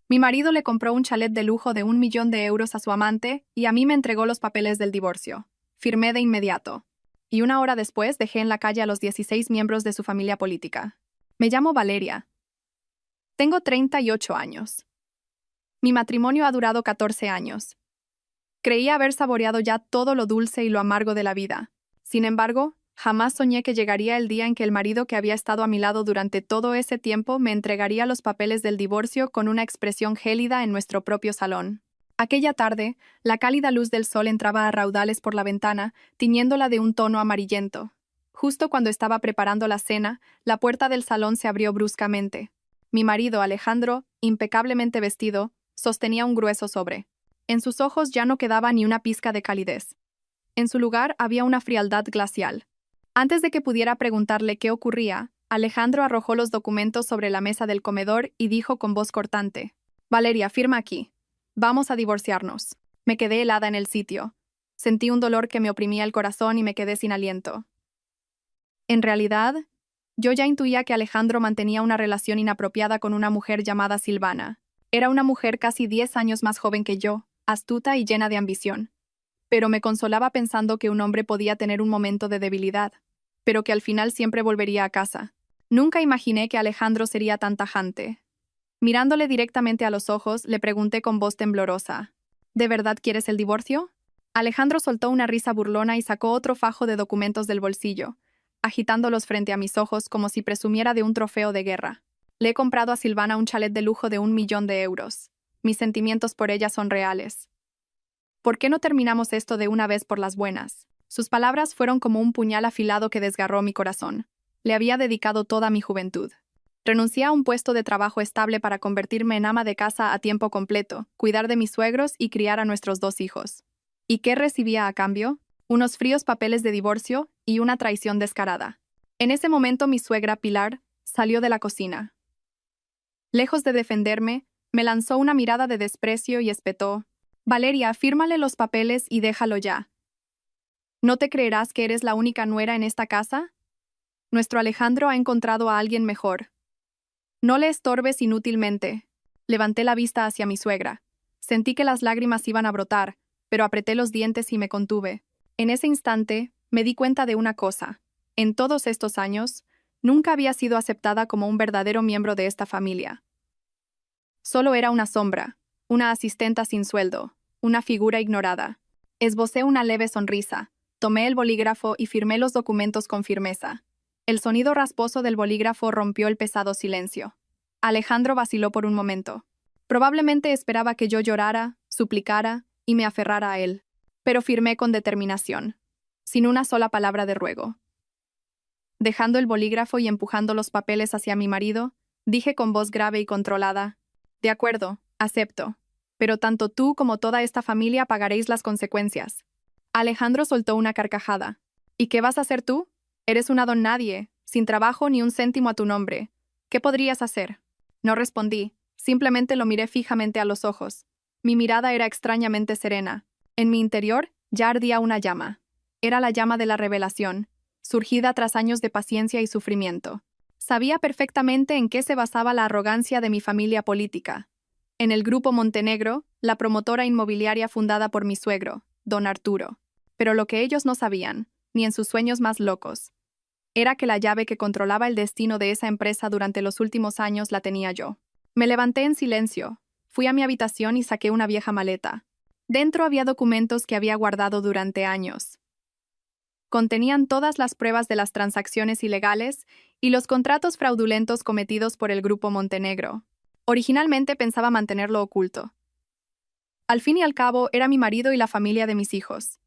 Mi marido le compró un chalet de lujo de 1 millón de euros a su amante y a mí me entregó los papeles del divorcio. Firmé de inmediato. Y 1 hora después dejé en la calle a los 16 miembros de su familia política. Me llamo Valeria. Tengo 38 años. Mi matrimonio ha durado 14 años. Creía haber saboreado ya todo lo dulce y lo amargo de la vida. Sin embargo, jamás soñé que llegaría el día en que el marido que había estado a mi lado durante todo ese tiempo me entregaría los papeles del divorcio con una expresión gélida en nuestro propio salón. Aquella tarde, la cálida luz del sol entraba a raudales por la ventana, tiñéndola de un tono amarillento. Justo cuando estaba preparando la cena, la puerta del salón se abrió bruscamente. Mi marido, Alejandro, impecablemente vestido, sostenía un grueso sobre. En sus ojos ya no quedaba ni una pizca de calidez. En su lugar había una frialdad glacial. Antes de que pudiera preguntarle qué ocurría, Alejandro arrojó los documentos sobre la mesa del comedor y dijo con voz cortante: «Valeria, firma aquí. Vamos a divorciarnos». Me quedé helada en el sitio. Sentí un dolor que me oprimía el corazón y me quedé sin aliento. En realidad, yo ya intuía que Alejandro mantenía una relación inapropiada con una mujer llamada Silvana. Era una mujer casi 10 años más joven que yo, astuta y llena de ambición. Pero me consolaba pensando que un hombre podía tener un momento de debilidad, pero que al final siempre volvería a casa. Nunca imaginé que Alejandro sería tan tajante. Mirándole directamente a los ojos, le pregunté con voz temblorosa: «¿De verdad quieres el divorcio?». Alejandro soltó una risa burlona y sacó otro fajo de documentos del bolsillo, agitándolos frente a mis ojos como si presumiera de un trofeo de guerra. «Le he comprado a Silvana un chalet de lujo de 1 millón de euros. Mis sentimientos por ella son reales. ¿Por qué no terminamos esto de una vez por las buenas?». Sus palabras fueron como un puñal afilado que desgarró mi corazón. Le había dedicado toda mi juventud. Renuncié a un puesto de trabajo estable para convertirme en ama de casa a tiempo completo, cuidar de mis suegros y criar a nuestros 2 hijos. ¿Y qué recibía a cambio? Unos fríos papeles de divorcio y una traición descarada. En ese momento mi suegra, Pilar, salió de la cocina. Lejos de defenderme, me lanzó una mirada de desprecio y espetó: «Valeria, fírmale los papeles y déjalo ya. ¿No te creerás que eres la única nuera en esta casa? Nuestro Alejandro ha encontrado a alguien mejor. No le estorbes inútilmente». Levanté la vista hacia mi suegra. Sentí que las lágrimas iban a brotar, pero apreté los dientes y me contuve. En ese instante, me di cuenta de una cosa. En todos estos años, nunca había sido aceptada como un verdadero miembro de esta familia. Solo era una sombra, una asistenta sin sueldo, una figura ignorada. Esbocé una leve sonrisa, tomé el bolígrafo y firmé los documentos con firmeza. El sonido rasposo del bolígrafo rompió el pesado silencio. Alejandro vaciló por un momento. Probablemente esperaba que yo llorara, suplicara y me aferrara a él. Pero firmé con determinación, sin una sola palabra de ruego. Dejando el bolígrafo y empujando los papeles hacia mi marido, dije con voz grave y controlada: «De acuerdo, acepto. Pero tanto tú como toda esta familia pagaréis las consecuencias». Alejandro soltó una carcajada. «¿Y qué vas a hacer tú? Eres una don nadie, sin trabajo ni un céntimo a tu nombre. ¿Qué podrías hacer?». No respondí, simplemente lo miré fijamente a los ojos. Mi mirada era extrañamente serena. En mi interior ya ardía una llama. Era la llama de la revelación, surgida tras años de paciencia y sufrimiento. Sabía perfectamente en qué se basaba la arrogancia de mi familia política. En el Grupo Montenegro, la promotora inmobiliaria fundada por mi suegro, don Arturo. Pero lo que ellos no sabían, ni en sus sueños más locos, era que la llave que controlaba el destino de esa empresa durante los últimos años la tenía yo. Me levanté en silencio, fui a mi habitación y saqué una vieja maleta. Dentro había documentos que había guardado durante años. Contenían todas las pruebas de las transacciones ilegales y los contratos fraudulentos cometidos por el Grupo Montenegro. Originalmente pensaba mantenerlo oculto. Al fin y al cabo, era mi marido y la familia de mis hijos.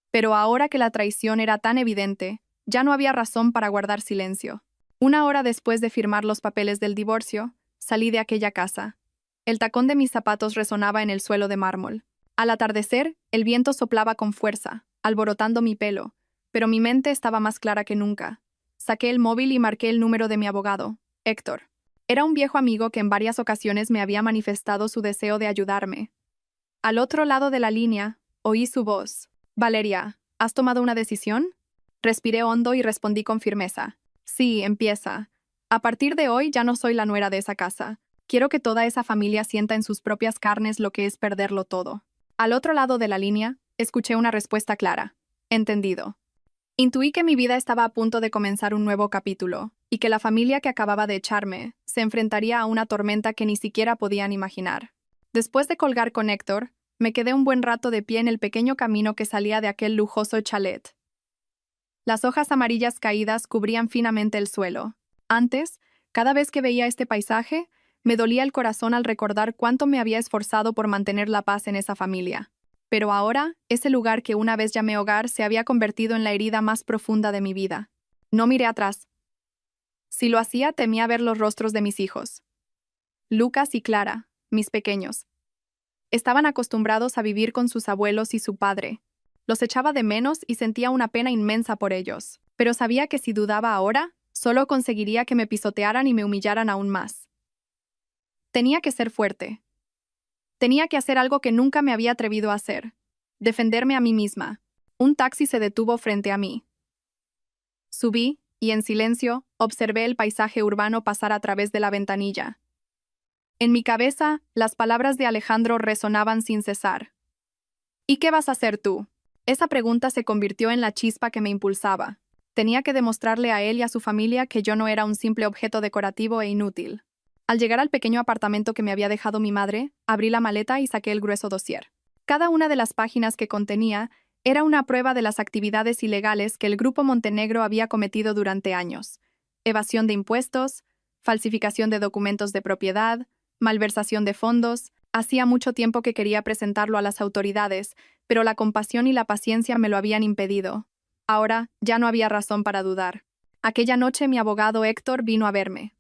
Pero ahora que la traición era tan evidente, ya no había razón para guardar silencio. 1 hora después de firmar los papeles del divorcio, salí de aquella casa. El tacón de mis zapatos resonaba en el suelo de mármol. Al atardecer, el viento soplaba con fuerza, alborotando mi pelo, pero mi mente estaba más clara que nunca. Saqué el móvil y marqué el número de mi abogado, Héctor. Era un viejo amigo que en varias ocasiones me había manifestado su deseo de ayudarme. Al otro lado de la línea, oí su voz. «Valeria, ¿has tomado una decisión?». Respiré hondo y respondí con firmeza: «Sí, empieza. A partir de hoy ya no soy la nuera de esa casa. Quiero que toda esa familia sienta en sus propias carnes lo que es perderlo todo. Al otro lado de la línea, escuché una respuesta clara. Entendido. Intuí que mi vida estaba a punto de comenzar un nuevo capítulo, y que la familia que acababa de echarme se enfrentaría a una tormenta que ni siquiera podían imaginar. Después de colgar con Héctor, me quedé un buen rato de pie en el pequeño camino que salía de aquel lujoso chalet. Las hojas amarillas caídas cubrían finamente el suelo. Antes, cada vez que veía este paisaje, me dolía el corazón al recordar cuánto me había esforzado por mantener la paz en esa familia. Pero ahora, ese lugar que una vez llamé hogar se había convertido en la herida más profunda de mi vida. No miré atrás. Si lo hacía, temía ver los rostros de mis hijos. Lucas y Clara, mis pequeños. Estaban acostumbrados a vivir con sus abuelos y su padre. Los echaba de menos y sentía una pena inmensa por ellos. Pero sabía que si dudaba ahora, solo conseguiría que me pisotearan y me humillaran aún más. Tenía que ser fuerte. Tenía que hacer algo que nunca me había atrevido a hacer. Defenderme a mí misma. Un taxi se detuvo frente a mí. Subí, y en silencio, observé el paisaje urbano pasar a través de la ventanilla. En mi cabeza, las palabras de Alejandro resonaban sin cesar. ¿Y qué vas a hacer tú? Esa pregunta se convirtió en la chispa que me impulsaba. Tenía que demostrarle a él y a su familia que yo no era un simple objeto decorativo e inútil. Al llegar al pequeño apartamento que me había dejado mi madre, abrí la maleta y saqué el grueso dossier. Cada una de las páginas que contenía era una prueba de las actividades ilegales que el Grupo Montenegro había cometido durante años. Evasión de impuestos, falsificación de documentos de propiedad, malversación de fondos. Hacía mucho tiempo que quería presentarlo a las autoridades, pero la compasión y la paciencia me lo habían impedido. Ahora ya no había razón para dudar. Aquella noche mi abogado Héctor vino a verme.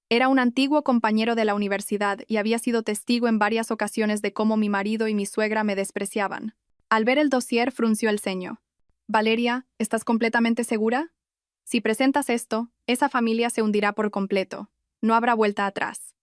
Era un antiguo compañero de la universidad y había sido testigo en varias ocasiones de cómo mi marido y mi suegra me despreciaban. Al ver el dossier frunció el ceño. «Valeria, ¿estás completamente segura? Si presentas esto, esa familia se hundirá por completo. No habrá vuelta atrás».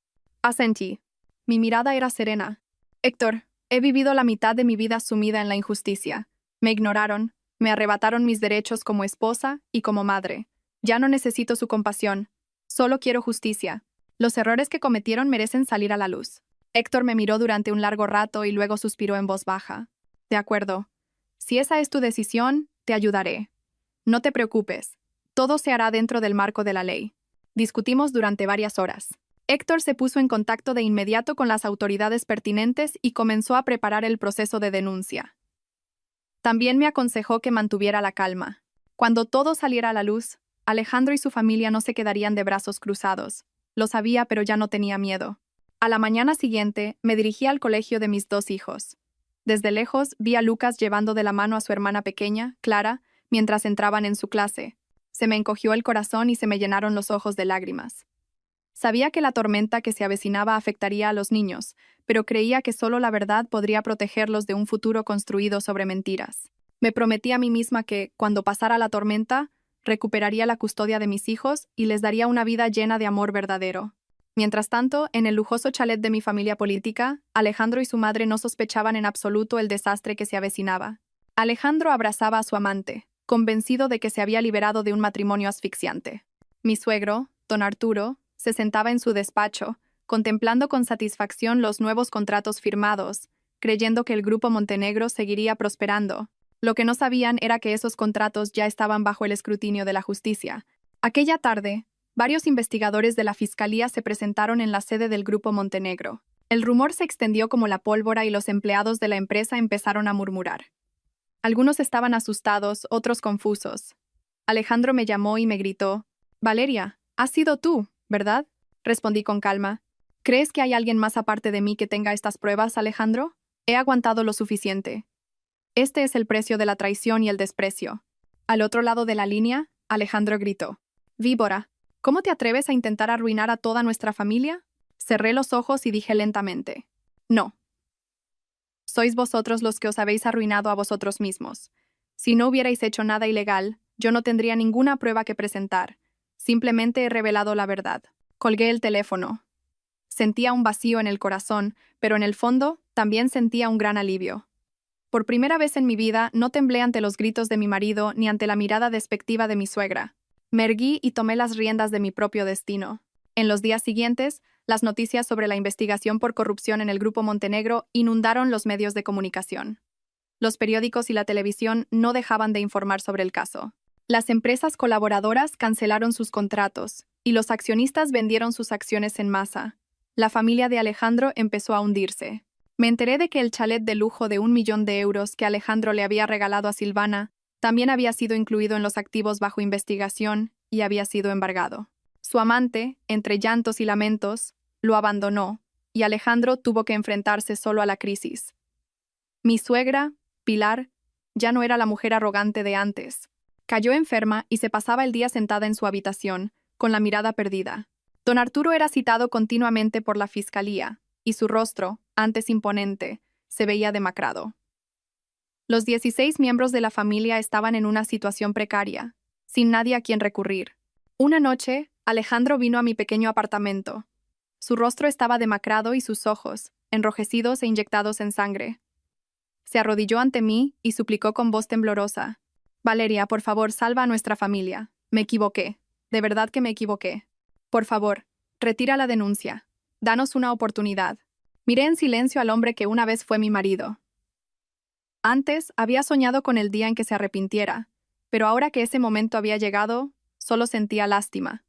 Asentí. Mi mirada era serena. «Héctor, he vivido la mitad de mi vida sumida en la injusticia. Me ignoraron, me arrebataron mis derechos como esposa y como madre. Ya no necesito su compasión. Solo quiero justicia. Los errores que cometieron merecen salir a la luz». Héctor me miró durante un largo rato y luego suspiró en voz baja. «De acuerdo. Si esa es tu decisión, te ayudaré. No te preocupes. Todo se hará dentro del marco de la ley». Discutimos durante varias horas. Héctor se puso en contacto de inmediato con las autoridades pertinentes y comenzó a preparar el proceso de denuncia. También me aconsejó que mantuviera la calma. Cuando todo saliera a la luz, Alejandro y su familia no se quedarían de brazos cruzados. Lo sabía, pero ya no tenía miedo. A la mañana siguiente, me dirigí al colegio de mis 2 hijos. Desde lejos, vi a Lucas llevando de la mano a su hermana pequeña, Clara, mientras entraban en su clase. Se me encogió el corazón y se me llenaron los ojos de lágrimas. Sabía que la tormenta que se avecinaba afectaría a los niños, pero creía que solo la verdad podría protegerlos de un futuro construido sobre mentiras. Me prometí a mí misma que, cuando pasara la tormenta, recuperaría la custodia de mis hijos y les daría una vida llena de amor verdadero. Mientras tanto, en el lujoso chalet de mi familia política, Alejandro y su madre no sospechaban en absoluto el desastre que se avecinaba. Alejandro abrazaba a su amante, convencido de que se había liberado de un matrimonio asfixiante. Mi suegro, don Arturo, se sentaba en su despacho, contemplando con satisfacción los nuevos contratos firmados, creyendo que el Grupo Montenegro seguiría prosperando. Lo que no sabían era que esos contratos ya estaban bajo el escrutinio de la justicia. Aquella tarde, varios investigadores de la Fiscalía se presentaron en la sede del Grupo Montenegro. El rumor se extendió como la pólvora y los empleados de la empresa empezaron a murmurar. Algunos estaban asustados, otros confusos. Alejandro me llamó y me gritó: «Valeria, has sido tú, ¿verdad?». Respondí con calma: «¿Crees que hay alguien más aparte de mí que tenga estas pruebas, Alejandro? He aguantado lo suficiente. Este es el precio de la traición y el desprecio». Al otro lado de la línea, Alejandro gritó: «Víbora, ¿cómo te atreves a intentar arruinar a toda nuestra familia?». Cerré los ojos y dije lentamente: «No. Sois vosotros los que os habéis arruinado a vosotros mismos. Si no hubierais hecho nada ilegal, yo no tendría ninguna prueba que presentar. Simplemente he revelado la verdad». Colgué el teléfono. Sentía un vacío en el corazón, pero en el fondo también sentía un gran alivio. Por primera vez en mi vida no temblé ante los gritos de mi marido ni ante la mirada despectiva de mi suegra. Me erguí y tomé las riendas de mi propio destino. En los días siguientes, las noticias sobre la investigación por corrupción en el Grupo Montenegro inundaron los medios de comunicación. Los periódicos y la televisión no dejaban de informar sobre el caso. Las empresas colaboradoras cancelaron sus contratos y los accionistas vendieron sus acciones en masa. La familia de Alejandro empezó a hundirse. Me enteré de que el chalet de lujo de 1 millón de euros que Alejandro le había regalado a Silvana también había sido incluido en los activos bajo investigación y había sido embargado. Su amante, entre llantos y lamentos, lo abandonó y Alejandro tuvo que enfrentarse solo a la crisis. Mi suegra, Pilar, ya no era la mujer arrogante de antes. Cayó enferma y se pasaba el día sentada en su habitación, con la mirada perdida. Don Arturo era citado continuamente por la fiscalía, y su rostro, antes imponente, se veía demacrado. Los 16 miembros de la familia estaban en una situación precaria, sin nadie a quien recurrir. Una noche, Alejandro vino a mi pequeño apartamento. Su rostro estaba demacrado y sus ojos, enrojecidos e inyectados en sangre. Se arrodilló ante mí y suplicó con voz temblorosa: «Valeria, por favor, salva a nuestra familia. Me equivoqué. De verdad que me equivoqué. Por favor, retira la denuncia. Danos una oportunidad». Miré en silencio al hombre que una vez fue mi marido. Antes había soñado con el día en que se arrepintiera, pero ahora que ese momento había llegado, solo sentía lástima.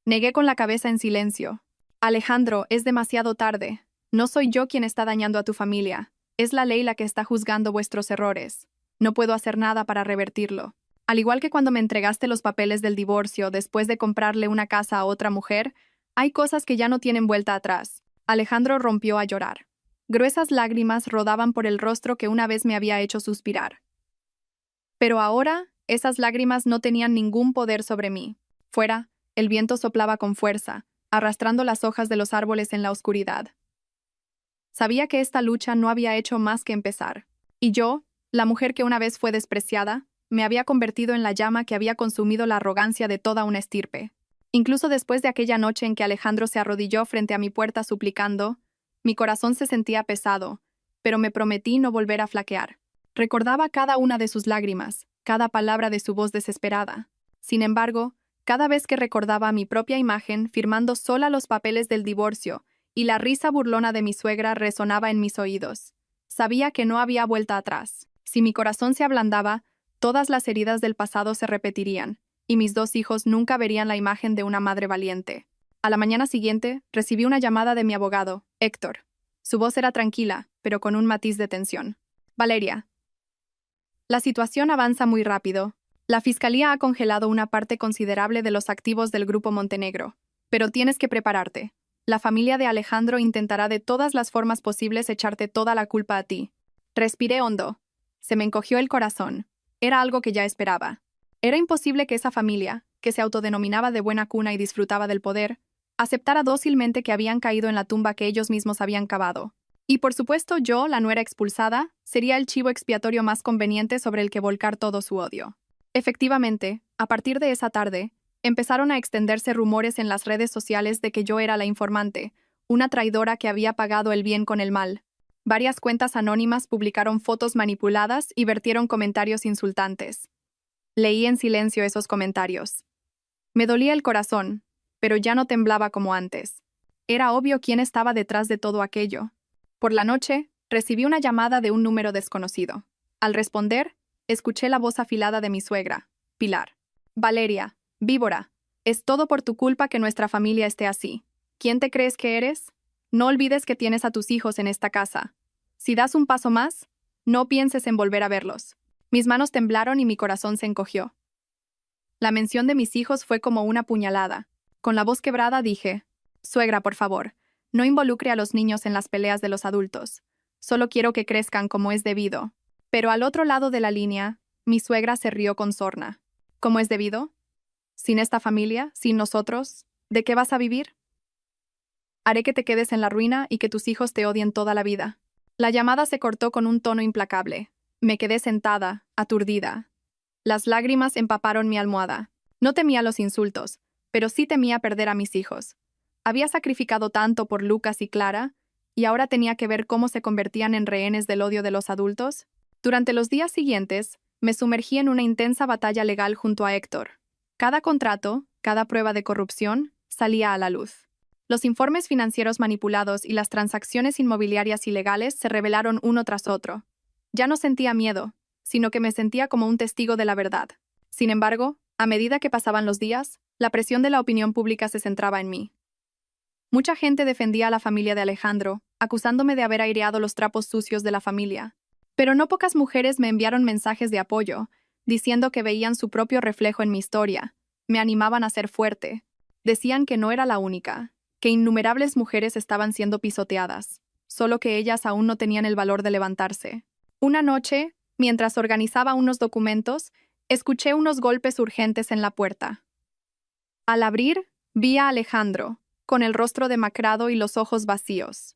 Negué con la cabeza en silencio. «Alejandro, es demasiado tarde. No soy yo quien está dañando a tu familia. Es la ley la que está juzgando vuestros errores. No puedo hacer nada para revertirlo. Al igual que cuando me entregaste los papeles del divorcio después de comprarle una casa a otra mujer, hay cosas que ya no tienen vuelta atrás». Alejandro rompió a llorar. Gruesas lágrimas rodaban por el rostro que una vez me había hecho suspirar. Pero ahora, esas lágrimas no tenían ningún poder sobre mí. Fuera, el viento soplaba con fuerza, arrastrando las hojas de los árboles en la oscuridad. Sabía que esta lucha no había hecho más que empezar. Y yo, la mujer que una vez fue despreciada, me había convertido en la llama que había consumido la arrogancia de toda una estirpe. Incluso después de aquella noche en que Alejandro se arrodilló frente a mi puerta suplicando, mi corazón se sentía pesado, pero me prometí no volver a flaquear. Recordaba cada una de sus lágrimas, cada palabra de su voz desesperada. Sin embargo, cada vez que recordaba mi propia imagen firmando sola los papeles del divorcio y la risa burlona de mi suegra resonaba en mis oídos, sabía que no había vuelta atrás. Si mi corazón se ablandaba, todas las heridas del pasado se repetirían, y mis 2 hijos nunca verían la imagen de una madre valiente. A la mañana siguiente, recibí una llamada de mi abogado, Héctor. Su voz era tranquila, pero con un matiz de tensión. «Valeria, la situación avanza muy rápido. La fiscalía ha congelado una parte considerable de los activos del Grupo Montenegro, pero tienes que prepararte. La familia de Alejandro intentará de todas las formas posibles echarte toda la culpa a ti». Respiré hondo. Se me encogió el corazón. Era algo que ya esperaba. Era imposible que esa familia, que se autodenominaba de buena cuna y disfrutaba del poder, aceptara dócilmente que habían caído en la tumba que ellos mismos habían cavado. Y por supuesto yo, la nuera expulsada, sería el chivo expiatorio más conveniente sobre el que volcar todo su odio. Efectivamente, a partir de esa tarde, empezaron a extenderse rumores en las redes sociales de que yo era la informante, una traidora que había pagado el bien con el mal. Varias cuentas anónimas publicaron fotos manipuladas y vertieron comentarios insultantes. Leí en silencio esos comentarios. Me dolía el corazón, pero ya no temblaba como antes. Era obvio quién estaba detrás de todo aquello. Por la noche, recibí una llamada de un número desconocido. Al responder, escuché la voz afilada de mi suegra, Pilar. «Valeria, víbora, es todo por tu culpa que nuestra familia esté así. ¿Quién te crees que eres? No olvides que tienes a tus hijos en esta casa. Si das un paso más, no pienses en volver a verlos». Mis manos temblaron y mi corazón se encogió. La mención de mis hijos fue como una puñalada. Con la voz quebrada dije: «Suegra, por favor, no involucre a los niños en las peleas de los adultos. Solo quiero que crezcan como es debido». Pero al otro lado de la línea, mi suegra se rió con sorna. «¿Cómo es debido? Sin esta familia, sin nosotros, ¿de qué vas a vivir? Haré que te quedes en la ruina y que tus hijos te odien toda la vida». La llamada se cortó con un tono implacable. Me quedé sentada, aturdida. Las lágrimas empaparon mi almohada. No temía los insultos, pero sí temía perder a mis hijos. Había sacrificado tanto por Lucas y Clara, y ahora tenía que ver cómo se convertían en rehenes del odio de los adultos. Durante los días siguientes, me sumergí en una intensa batalla legal junto a Héctor. Cada contrato, cada prueba de corrupción, salía a la luz. Los informes financieros manipulados y las transacciones inmobiliarias ilegales se revelaron uno tras otro. Ya no sentía miedo, sino que me sentía como un testigo de la verdad. Sin embargo, a medida que pasaban los días, la presión de la opinión pública se centraba en mí. Mucha gente defendía a la familia de Alejandro, acusándome de haber aireado los trapos sucios de la familia. Pero no pocas mujeres me enviaron mensajes de apoyo, diciendo que veían su propio reflejo en mi historia. Me animaban a ser fuerte. Decían que no era la única, que innumerables mujeres estaban siendo pisoteadas, solo que ellas aún no tenían el valor de levantarse. Una noche, mientras organizaba unos documentos, escuché unos golpes urgentes en la puerta. Al abrir, vi a Alejandro, con el rostro demacrado y los ojos vacíos.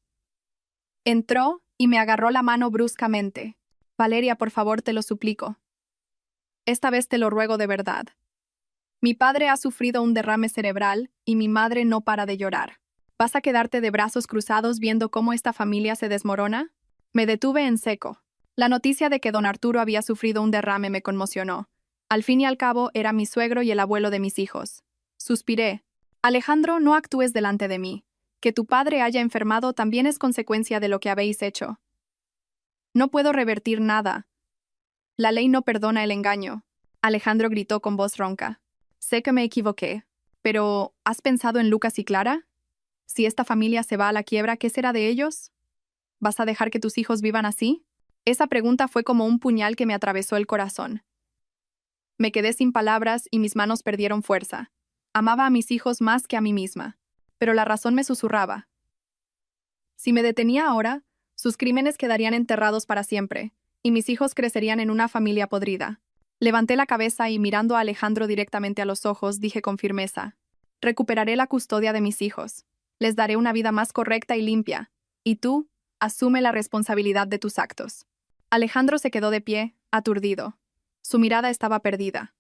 Entró y me agarró la mano bruscamente. Valeria, por favor, te lo suplico. Esta vez te lo ruego de verdad. Mi padre ha sufrido un derrame cerebral y mi madre no para de llorar. ¿Vas a quedarte de brazos cruzados viendo cómo esta familia se desmorona? Me detuve en seco. La noticia de que don Arturo había sufrido un derrame me conmocionó. Al fin y al cabo, era mi suegro y el abuelo de mis hijos. Suspiré. Alejandro, no actúes delante de mí. Que tu padre haya enfermado también es consecuencia de lo que habéis hecho. No puedo revertir nada. La ley no perdona el engaño. Alejandro gritó con voz ronca. Sé que me equivoqué, pero ¿has pensado en Lucas y Clara? Si esta familia se va a la quiebra, ¿qué será de ellos? ¿Vas a dejar que tus hijos vivan así? Esa pregunta fue como un puñal que me atravesó el corazón. Me quedé sin palabras y mis manos perdieron fuerza. Amaba a mis hijos más que a mí misma, pero la razón me susurraba. Si me detenía ahora, sus crímenes quedarían enterrados para siempre, y mis hijos crecerían en una familia podrida. Levanté la cabeza y mirando a Alejandro directamente a los ojos, dije con firmeza: recuperaré la custodia de mis hijos. Les daré una vida más correcta y limpia, y tú, asume la responsabilidad de tus actos. Alejandro se quedó de pie, aturdido. Su mirada estaba perdida.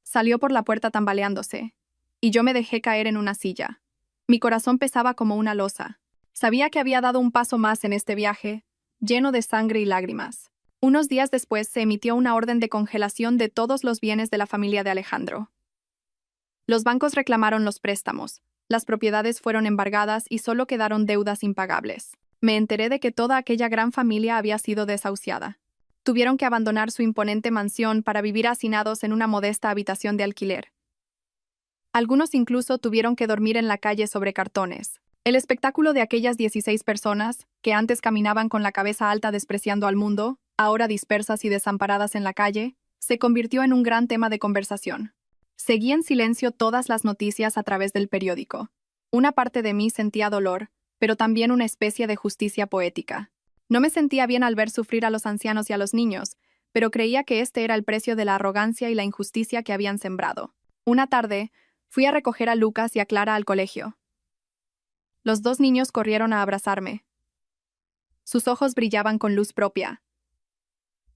Salió por la puerta tambaleándose, y yo me dejé caer en una silla. Mi corazón pesaba como una losa. Sabía que había dado un paso más en este viaje, lleno de sangre y lágrimas. Unos días después se emitió una orden de congelación de todos los bienes de la familia de Alejandro. Los bancos reclamaron los préstamos, las propiedades fueron embargadas y solo quedaron deudas impagables. Me enteré de que toda aquella gran familia había sido desahuciada. Tuvieron que abandonar su imponente mansión para vivir hacinados en una modesta habitación de alquiler. Algunos incluso tuvieron que dormir en la calle sobre cartones. El espectáculo de aquellas 16 personas, que antes caminaban con la cabeza alta despreciando al mundo, ahora dispersas y desamparadas en la calle, se convirtió en un gran tema de conversación. Seguí en silencio todas las noticias a través del periódico. Una parte de mí sentía dolor, pero también una especie de justicia poética. No me sentía bien al ver sufrir a los ancianos y a los niños, pero creía que este era el precio de la arrogancia y la injusticia que habían sembrado. Una tarde, fui a recoger a Lucas y a Clara al colegio. Los dos niños corrieron a abrazarme. Sus ojos brillaban con luz propia.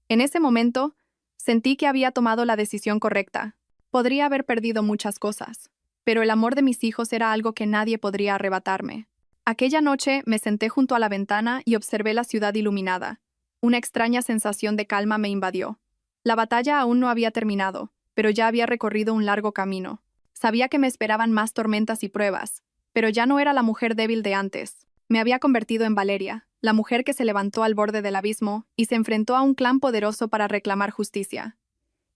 En ese momento, sentí que había tomado la decisión correcta. Podría haber perdido muchas cosas, pero el amor de mis hijos era algo que nadie podría arrebatarme. Aquella noche me senté junto a la ventana y observé la ciudad iluminada. Una extraña sensación de calma me invadió. La batalla aún no había terminado, pero ya había recorrido un largo camino. Sabía que me esperaban más tormentas y pruebas, pero ya no era la mujer débil de antes. Me había convertido en Valeria, la mujer que se levantó al borde del abismo y se enfrentó a un clan poderoso para reclamar justicia.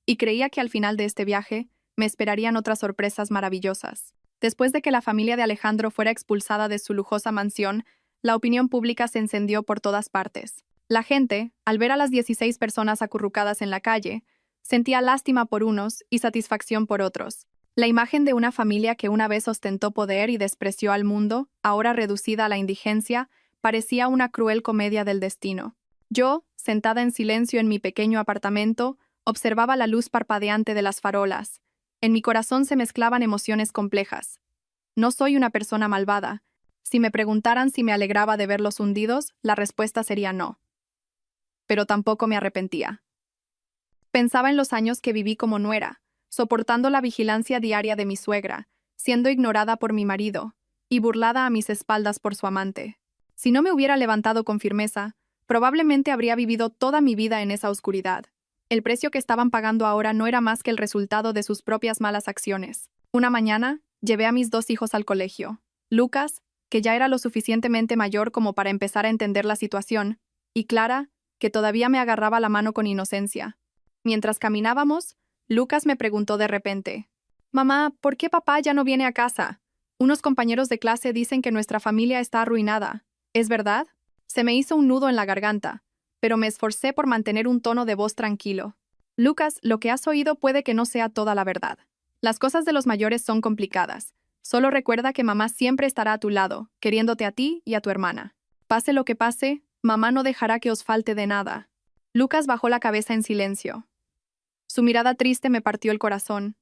Y creía que al final de este viaje me esperarían otras sorpresas maravillosas. Después de que la familia de Alejandro fuera expulsada de su lujosa mansión, la opinión pública se encendió por todas partes. La gente, al ver a las 16 personas acurrucadas en la calle, sentía lástima por unos y satisfacción por otros. La imagen de una familia que una vez ostentó poder y despreció al mundo, ahora reducida a la indigencia, parecía una cruel comedia del destino. Yo, sentada en silencio en mi pequeño apartamento, observaba la luz parpadeante de las farolas. En mi corazón se mezclaban emociones complejas. No soy una persona malvada. Si me preguntaran si me alegraba de verlos hundidos, la respuesta sería no. Pero tampoco me arrepentía. Pensaba en los años que viví como nuera, soportando la vigilancia diaria de mi suegra, siendo ignorada por mi marido, y burlada a mis espaldas por su amante. Si no me hubiera levantado con firmeza, probablemente habría vivido toda mi vida en esa oscuridad. El precio que estaban pagando ahora no era más que el resultado de sus propias malas acciones. Una mañana, llevé a mis dos hijos al colegio. Lucas, que ya era lo suficientemente mayor como para empezar a entender la situación, y Clara, que todavía me agarraba la mano con inocencia. Mientras caminábamos, Lucas me preguntó de repente: «Mamá, ¿por qué papá ya no viene a casa? Unos compañeros de clase dicen que nuestra familia está arruinada. ¿Es verdad?» Se me hizo un nudo en la garganta, pero me esforcé por mantener un tono de voz tranquilo. «Lucas, lo que has oído puede que no sea toda la verdad. Las cosas de los mayores son complicadas. Solo recuerda que mamá siempre estará a tu lado, queriéndote a ti y a tu hermana. Pase lo que pase, mamá no dejará que os falte de nada». Lucas bajó la cabeza en silencio. Su mirada triste me partió el corazón.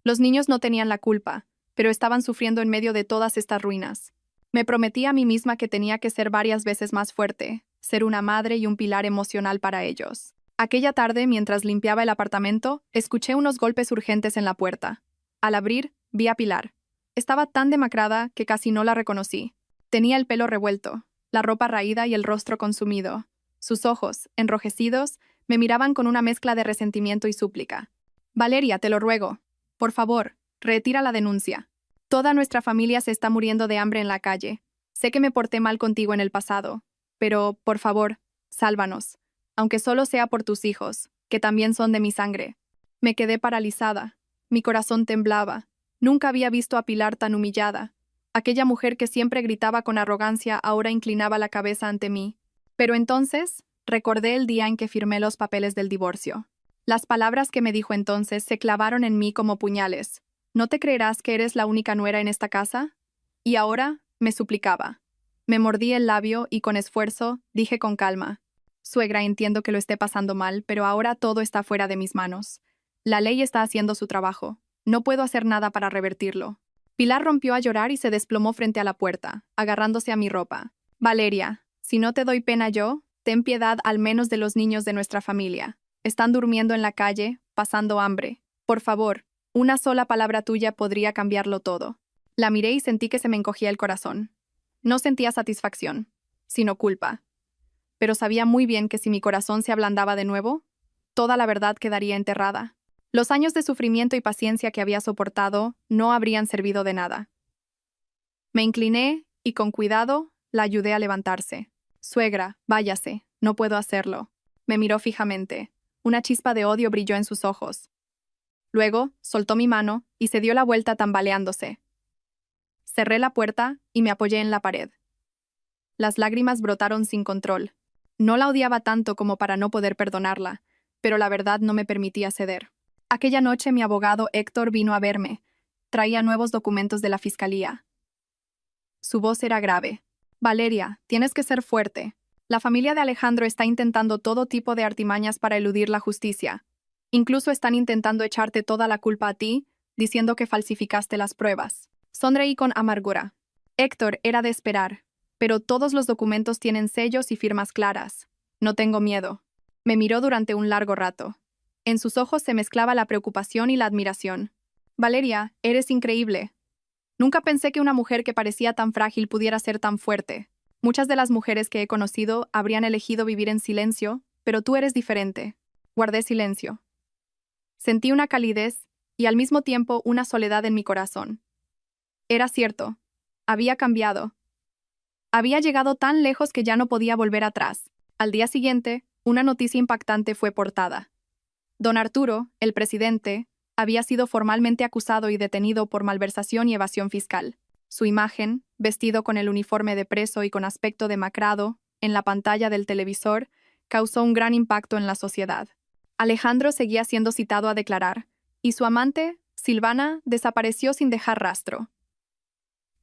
Los niños no tenían la culpa, pero estaban sufriendo en medio de todas estas ruinas. Me prometí a mí misma que tenía que ser varias veces más fuerte, ser una madre y un pilar emocional para ellos. Aquella tarde, mientras limpiaba el apartamento, escuché unos golpes urgentes en la puerta. Al abrir, vi a Pilar. Estaba tan demacrada que casi no la reconocí. Tenía el pelo revuelto, la ropa raída y el rostro consumido. Sus ojos, enrojecidos, me miraban con una mezcla de resentimiento y súplica. «Valeria, te lo ruego. Por favor, retira la denuncia. Toda nuestra familia se está muriendo de hambre en la calle. Sé que me porté mal contigo en el pasado, pero, por favor, sálvanos, aunque solo sea por tus hijos, que también son de mi sangre». Me quedé paralizada. Mi corazón temblaba. Nunca había visto a Pilar tan humillada. Aquella mujer que siempre gritaba con arrogancia ahora inclinaba la cabeza ante mí. Pero entonces, recordé el día en que firmé los papeles del divorcio. Las palabras que me dijo entonces se clavaron en mí como puñales. «¿No te creerás que eres la única nuera en esta casa?» Y ahora, me suplicaba. Me mordí el labio y con esfuerzo dije con calma: «Suegra, entiendo que lo esté pasando mal, pero ahora todo está fuera de mis manos. La ley está haciendo su trabajo. No puedo hacer nada para revertirlo». Pilar rompió a llorar y se desplomó frente a la puerta, agarrándose a mi ropa. «Valeria, si no te doy pena yo, ten piedad al menos de los niños de nuestra familia. Están durmiendo en la calle, pasando hambre. Por favor, una sola palabra tuya podría cambiarlo todo». La miré y sentí que se me encogía el corazón. No sentía satisfacción, sino culpa. Pero sabía muy bien que si mi corazón se ablandaba de nuevo, toda la verdad quedaría enterrada. Los años de sufrimiento y paciencia que había soportado no habrían servido de nada. Me incliné y, con cuidado, la ayudé a levantarse. «Suegra, váyase, no puedo hacerlo». Me miró fijamente. Una chispa de odio brilló en sus ojos. Luego, soltó mi mano y se dio la vuelta tambaleándose. Cerré la puerta y me apoyé en la pared. Las lágrimas brotaron sin control. No la odiaba tanto como para no poder perdonarla, pero la verdad no me permitía ceder. Aquella noche mi abogado Héctor vino a verme. Traía nuevos documentos de la fiscalía. Su voz era grave. «Valeria, tienes que ser fuerte. La familia de Alejandro está intentando todo tipo de artimañas para eludir la justicia. Incluso están intentando echarte toda la culpa a ti, diciendo que falsificaste las pruebas». Sonreí con amargura. Héctor, era de esperar, pero todos los documentos tienen sellos y firmas claras. «No tengo miedo». Me miró durante un largo rato. En sus ojos se mezclaba la preocupación y la admiración. «Valeria, eres increíble. Nunca pensé que una mujer que parecía tan frágil pudiera ser tan fuerte. Muchas de las mujeres que he conocido habrían elegido vivir en silencio, pero tú eres diferente». Guardé silencio. Sentí una calidez y al mismo tiempo una soledad en mi corazón. Era cierto. Había cambiado. Había llegado tan lejos que ya no podía volver atrás. Al día siguiente, una noticia impactante fue portada. Don Arturo, el presidente, había sido formalmente acusado y detenido por malversación y evasión fiscal. Su imagen, vestido con el uniforme de preso y con aspecto demacrado, en la pantalla del televisor, causó un gran impacto en la sociedad. Alejandro seguía siendo citado a declarar, y su amante, Silvana, desapareció sin dejar rastro.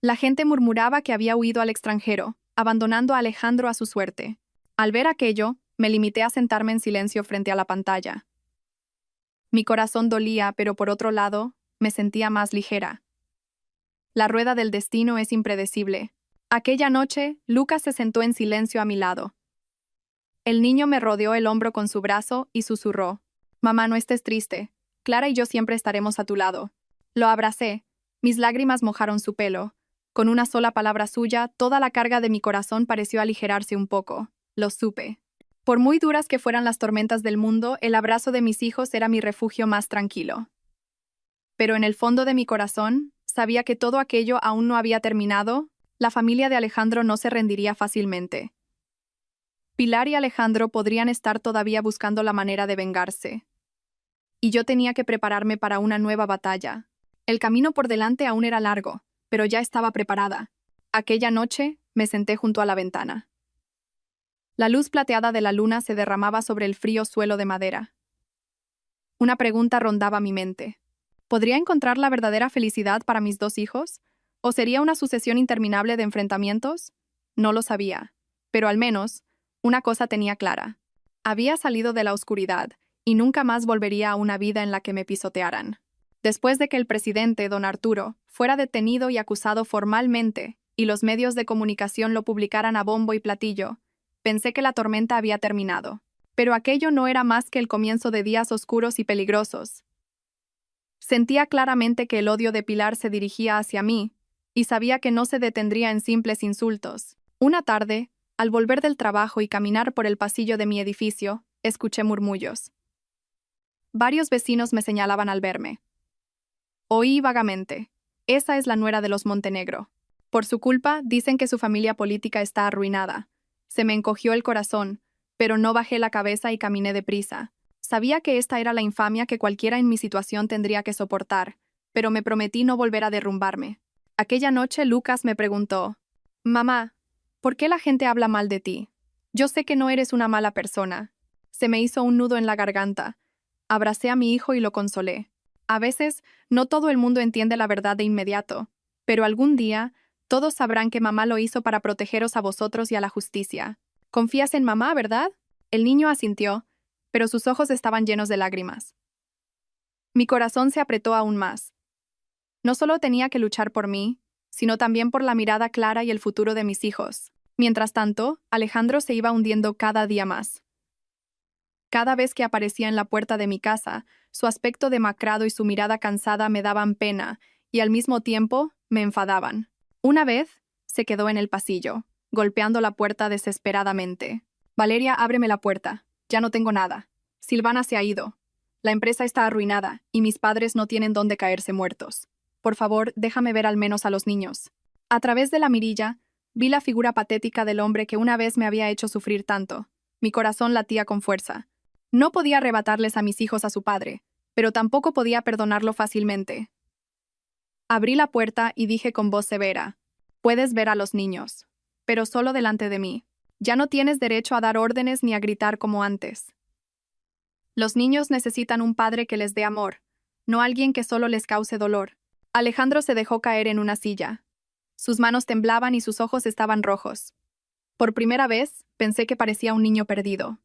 La gente murmuraba que había huido al extranjero, abandonando a Alejandro a su suerte. Al ver aquello, me limité a sentarme en silencio frente a la pantalla. Mi corazón dolía, pero por otro lado, me sentía más ligera. La rueda del destino es impredecible. Aquella noche, Lucas se sentó en silencio a mi lado. El niño me rodeó el hombro con su brazo y susurró: «Mamá, no estés triste. Clara y yo siempre estaremos a tu lado». Lo abracé. Mis lágrimas mojaron su pelo. Con una sola palabra suya, toda la carga de mi corazón pareció aligerarse un poco. Lo supe. Por muy duras que fueran las tormentas del mundo, el abrazo de mis hijos era mi refugio más tranquilo. Pero en el fondo de mi corazón, sabía que todo aquello aún no había terminado. La familia de Alejandro no se rendiría fácilmente. Pilar y Alejandro podrían estar todavía buscando la manera de vengarse. Y yo tenía que prepararme para una nueva batalla. El camino por delante aún era largo, pero ya estaba preparada. Aquella noche, me senté junto a la ventana. La luz plateada de la luna se derramaba sobre el frío suelo de madera. Una pregunta rondaba mi mente. ¿Podría encontrar la verdadera felicidad para mis dos hijos? ¿O sería una sucesión interminable de enfrentamientos? No lo sabía, pero al menos, una cosa tenía clara. Había salido de la oscuridad, y nunca más volvería a una vida en la que me pisotearan. Después de que el presidente, don Arturo, fuera detenido y acusado formalmente, y los medios de comunicación lo publicaran a bombo y platillo, pensé que la tormenta había terminado. Pero aquello no era más que el comienzo de días oscuros y peligrosos. Sentía claramente que el odio de Pilar se dirigía hacia mí, y sabía que no se detendría en simples insultos. Una tarde, al volver del trabajo y caminar por el pasillo de mi edificio, escuché murmullos. Varios vecinos me señalaban al verme. Oí vagamente. Esa es la nuera de los Montenegro. Por su culpa, dicen que su familia política está arruinada. Se me encogió el corazón, pero no bajé la cabeza y caminé deprisa. Sabía que esta era la infamia que cualquiera en mi situación tendría que soportar, pero me prometí no volver a derrumbarme. Aquella noche Lucas me preguntó, «Mamá, ¿por qué la gente habla mal de ti? Yo sé que no eres una mala persona». Se me hizo un nudo en la garganta. Abracé a mi hijo y lo consolé. A veces, no todo el mundo entiende la verdad de inmediato, pero algún día, todos sabrán que mamá lo hizo para protegeros a vosotros y a la justicia. «Confías en mamá, ¿verdad?» El niño asintió, pero sus ojos estaban llenos de lágrimas. Mi corazón se apretó aún más. No solo tenía que luchar por mí, sino también por la mirada clara y el futuro de mis hijos. Mientras tanto, Alejandro se iba hundiendo cada día más. Cada vez que aparecía en la puerta de mi casa, su aspecto demacrado y su mirada cansada me daban pena, y al mismo tiempo me enfadaban. Una vez, se quedó en el pasillo, golpeando la puerta desesperadamente. «Valeria, ábreme la puerta. Ya no tengo nada. Silvana se ha ido. La empresa está arruinada, y mis padres no tienen dónde caerse muertos. Por favor, déjame ver al menos a los niños». A través de la mirilla, vi la figura patética del hombre que una vez me había hecho sufrir tanto. Mi corazón latía con fuerza. No podía arrebatarles a mis hijos a su padre, pero tampoco podía perdonarlo fácilmente. Abrí la puerta y dije con voz severa, «Puedes ver a los niños, pero solo delante de mí. Ya no tienes derecho a dar órdenes ni a gritar como antes. Los niños necesitan un padre que les dé amor, no alguien que solo les cause dolor». Alejandro se dejó caer en una silla. Sus manos temblaban y sus ojos estaban rojos. Por primera vez, pensé que parecía un niño perdido.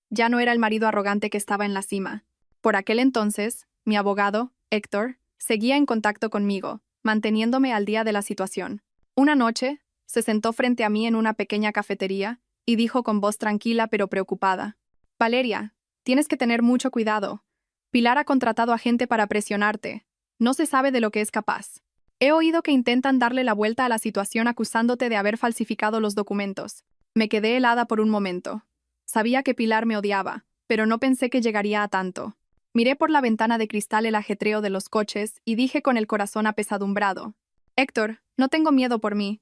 Ya no era el marido arrogante que estaba en la cima. Por aquel entonces, mi abogado, Héctor, seguía en contacto conmigo, manteniéndome al día de la situación. Una noche, se sentó frente a mí en una pequeña cafetería y dijo con voz tranquila pero preocupada, «Valeria, tienes que tener mucho cuidado. Pilar ha contratado a gente para presionarte. No se sabe de lo que es capaz. He oído que intentan darle la vuelta a la situación acusándote de haber falsificado los documentos». Me quedé helada por un momento. Sabía que Pilar me odiaba, pero no pensé que llegaría a tanto. Miré por la ventana de cristal el ajetreo de los coches y dije con el corazón apesadumbrado, «Héctor, no tengo miedo por mí,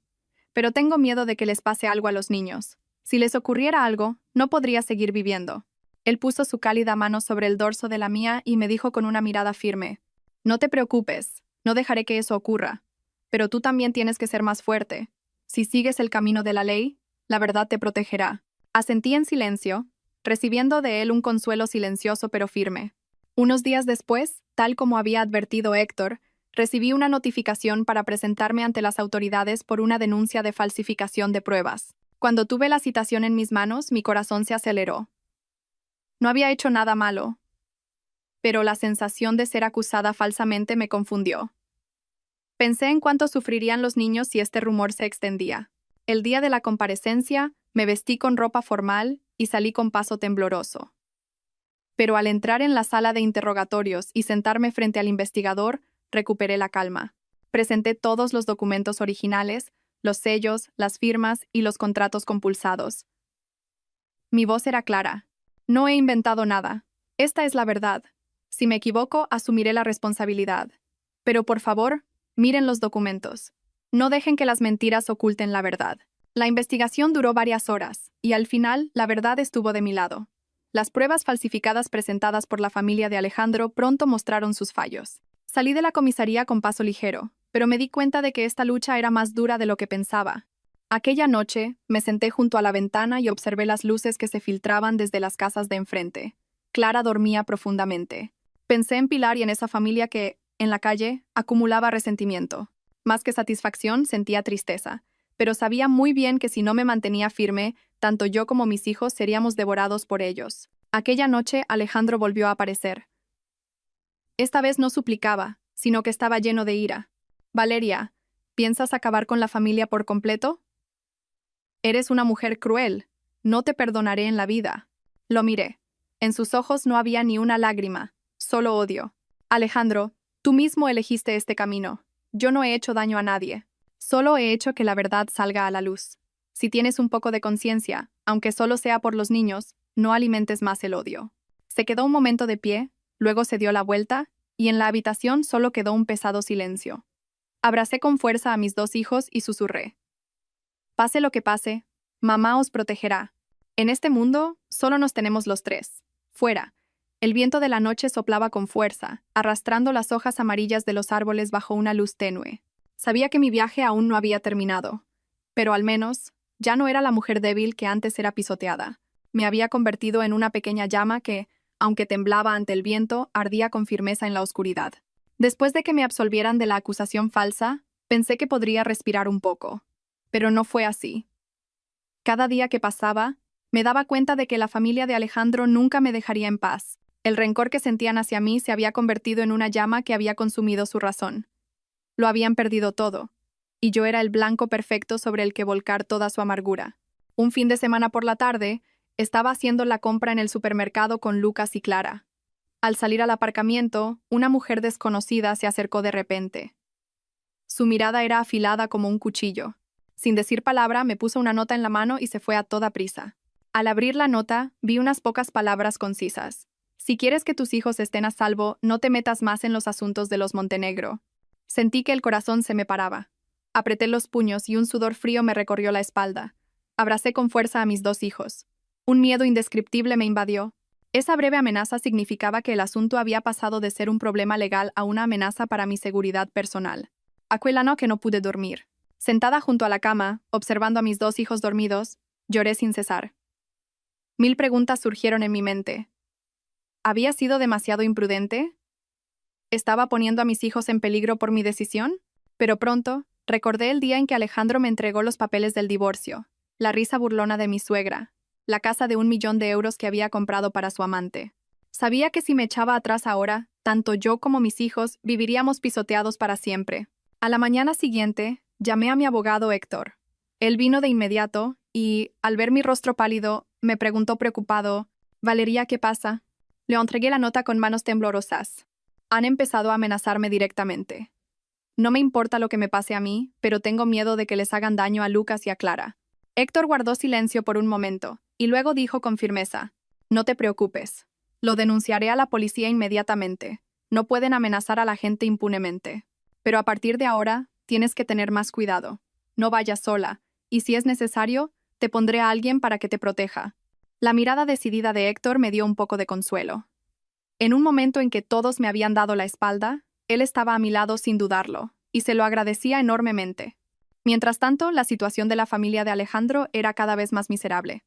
pero tengo miedo de que les pase algo a los niños. Si les ocurriera algo, no podría seguir viviendo». Él puso su cálida mano sobre el dorso de la mía y me dijo con una mirada firme, «No te preocupes, no dejaré que eso ocurra. Pero tú también tienes que ser más fuerte. Si sigues el camino de la ley, la verdad te protegerá». Asentí en silencio, recibiendo de él un consuelo silencioso pero firme. Unos días después, tal como había advertido Héctor, recibí una notificación para presentarme ante las autoridades por una denuncia de falsificación de pruebas. Cuando tuve la citación en mis manos, mi corazón se aceleró. No había hecho nada malo, pero la sensación de ser acusada falsamente me confundió. Pensé en cuánto sufrirían los niños si este rumor se extendía. El día de la comparecencia, me vestí con ropa formal y salí con paso tembloroso. Pero al entrar en la sala de interrogatorios y sentarme frente al investigador, recuperé la calma. Presenté todos los documentos originales, los sellos, las firmas y los contratos compulsados. Mi voz era clara. «No he inventado nada. Esta es la verdad. Si me equivoco, asumiré la responsabilidad. Pero por favor, Miren los documentos. No dejen que las mentiras oculten la verdad. La investigación duró varias horas, y al final, la verdad estuvo de mi lado. Las pruebas falsificadas presentadas por la familia de Alejandro pronto mostraron sus fallos. Salí de la comisaría con paso ligero, pero me di cuenta de que esta lucha era más dura de lo que pensaba. Aquella noche, me senté junto a la ventana y observé las luces que se filtraban desde las casas de enfrente. Clara dormía profundamente. Pensé en Pilar y en esa familia que, en la calle, acumulaba resentimiento. Más que satisfacción, sentía tristeza, pero sabía muy bien que si no me mantenía firme, tanto yo como mis hijos seríamos devorados por ellos. Aquella noche, Alejandro volvió a aparecer. Esta vez no suplicaba, sino que estaba lleno de ira. Valeria, ¿piensas acabar con la familia por completo? Eres una mujer cruel. No te perdonaré en la vida. Lo miré. En sus ojos no había ni una lágrima, solo odio. Alejandro, tú mismo elegiste este camino. Yo no he hecho daño a nadie. Solo he hecho que la verdad salga a la luz. Si tienes un poco de conciencia, aunque solo sea por los niños, no alimentes más el odio. Se quedó un momento de pie, luego se dio la vuelta, y en la habitación solo quedó un pesado silencio. Abracé con fuerza a mis dos hijos y susurré. Pase lo que pase, mamá os protegerá. En este mundo, solo nos tenemos los tres. Fuera. El viento de la noche soplaba con fuerza, arrastrando las hojas amarillas de los árboles bajo una luz tenue. Sabía que mi viaje aún no había terminado, pero al menos, ya no era la mujer débil que antes era pisoteada. Me había convertido en una pequeña llama que, aunque temblaba ante el viento, ardía con firmeza en la oscuridad. Después de que me absolvieran de la acusación falsa, pensé que podría respirar un poco. Pero no fue así. Cada día que pasaba, me daba cuenta de que la familia de Alejandro nunca me dejaría en paz. El rencor que sentían hacia mí se había convertido en una llama que había consumido su razón. Lo habían perdido todo, y yo era el blanco perfecto sobre el que volcar toda su amargura. Un fin de semana por la tarde, estaba haciendo la compra en el supermercado con Lucas y Clara. Al salir al aparcamiento, una mujer desconocida se acercó de repente. Su mirada era afilada como un cuchillo. Sin decir palabra, me puso una nota en la mano y se fue a toda prisa. Al abrir la nota, vi unas pocas palabras concisas. Si quieres que tus hijos estén a salvo, no te metas más en los asuntos de los Montenegro. Sentí que el corazón se me paraba. Apreté los puños y un sudor frío me recorrió la espalda. Abracé con fuerza a mis dos hijos. Un miedo indescriptible me invadió. Esa breve amenaza significaba que el asunto había pasado de ser un problema legal a una amenaza para mi seguridad personal. Aquella noche no pude dormir. Sentada junto a la cama, observando a mis dos hijos dormidos, lloré sin cesar. 1000 preguntas surgieron en mi mente. ¿Había sido demasiado imprudente? ¿Estaba poniendo a mis hijos en peligro por mi decisión? Pero pronto, recordé el día en que Alejandro me entregó los papeles del divorcio, la risa burlona de mi suegra, la casa de 1 millón de euros que había comprado para su amante. Sabía que si me echaba atrás ahora, tanto yo como mis hijos viviríamos pisoteados para siempre. A la mañana siguiente, llamé a mi abogado Héctor. Él vino de inmediato y, al ver mi rostro pálido, me preguntó preocupado, «Valeria, ¿qué pasa?» Le entregué la nota con manos temblorosas. Han empezado a amenazarme directamente. No me importa lo que me pase a mí, pero tengo miedo de que les hagan daño a Lucas y a Clara. Héctor guardó silencio por un momento, y luego dijo con firmeza, «No te preocupes. Lo denunciaré a la policía inmediatamente. No pueden amenazar a la gente impunemente. Pero a partir de ahora, tienes que tener más cuidado. No vayas sola, y si es necesario, te pondré a alguien para que te proteja». La mirada decidida de Héctor me dio un poco de consuelo. En un momento en que todos me habían dado la espalda, él estaba a mi lado sin dudarlo, y se lo agradecía enormemente. Mientras tanto, la situación de la familia de Alejandro era cada vez más miserable.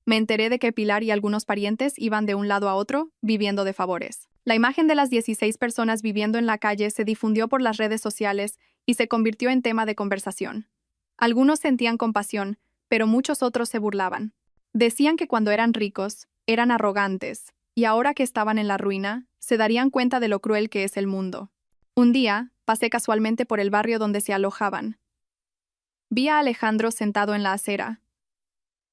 Me enteré de que Pilar y algunos parientes iban de un lado a otro, viviendo de favores. La imagen de las 16 personas viviendo en la calle se difundió por las redes sociales y se convirtió en tema de conversación. Algunos sentían compasión, pero muchos otros se burlaban. Decían que cuando eran ricos, eran arrogantes, y ahora que estaban en la ruina, se darían cuenta de lo cruel que es el mundo. Un día, pasé casualmente por el barrio donde se alojaban. Vi a Alejandro sentado en la acera.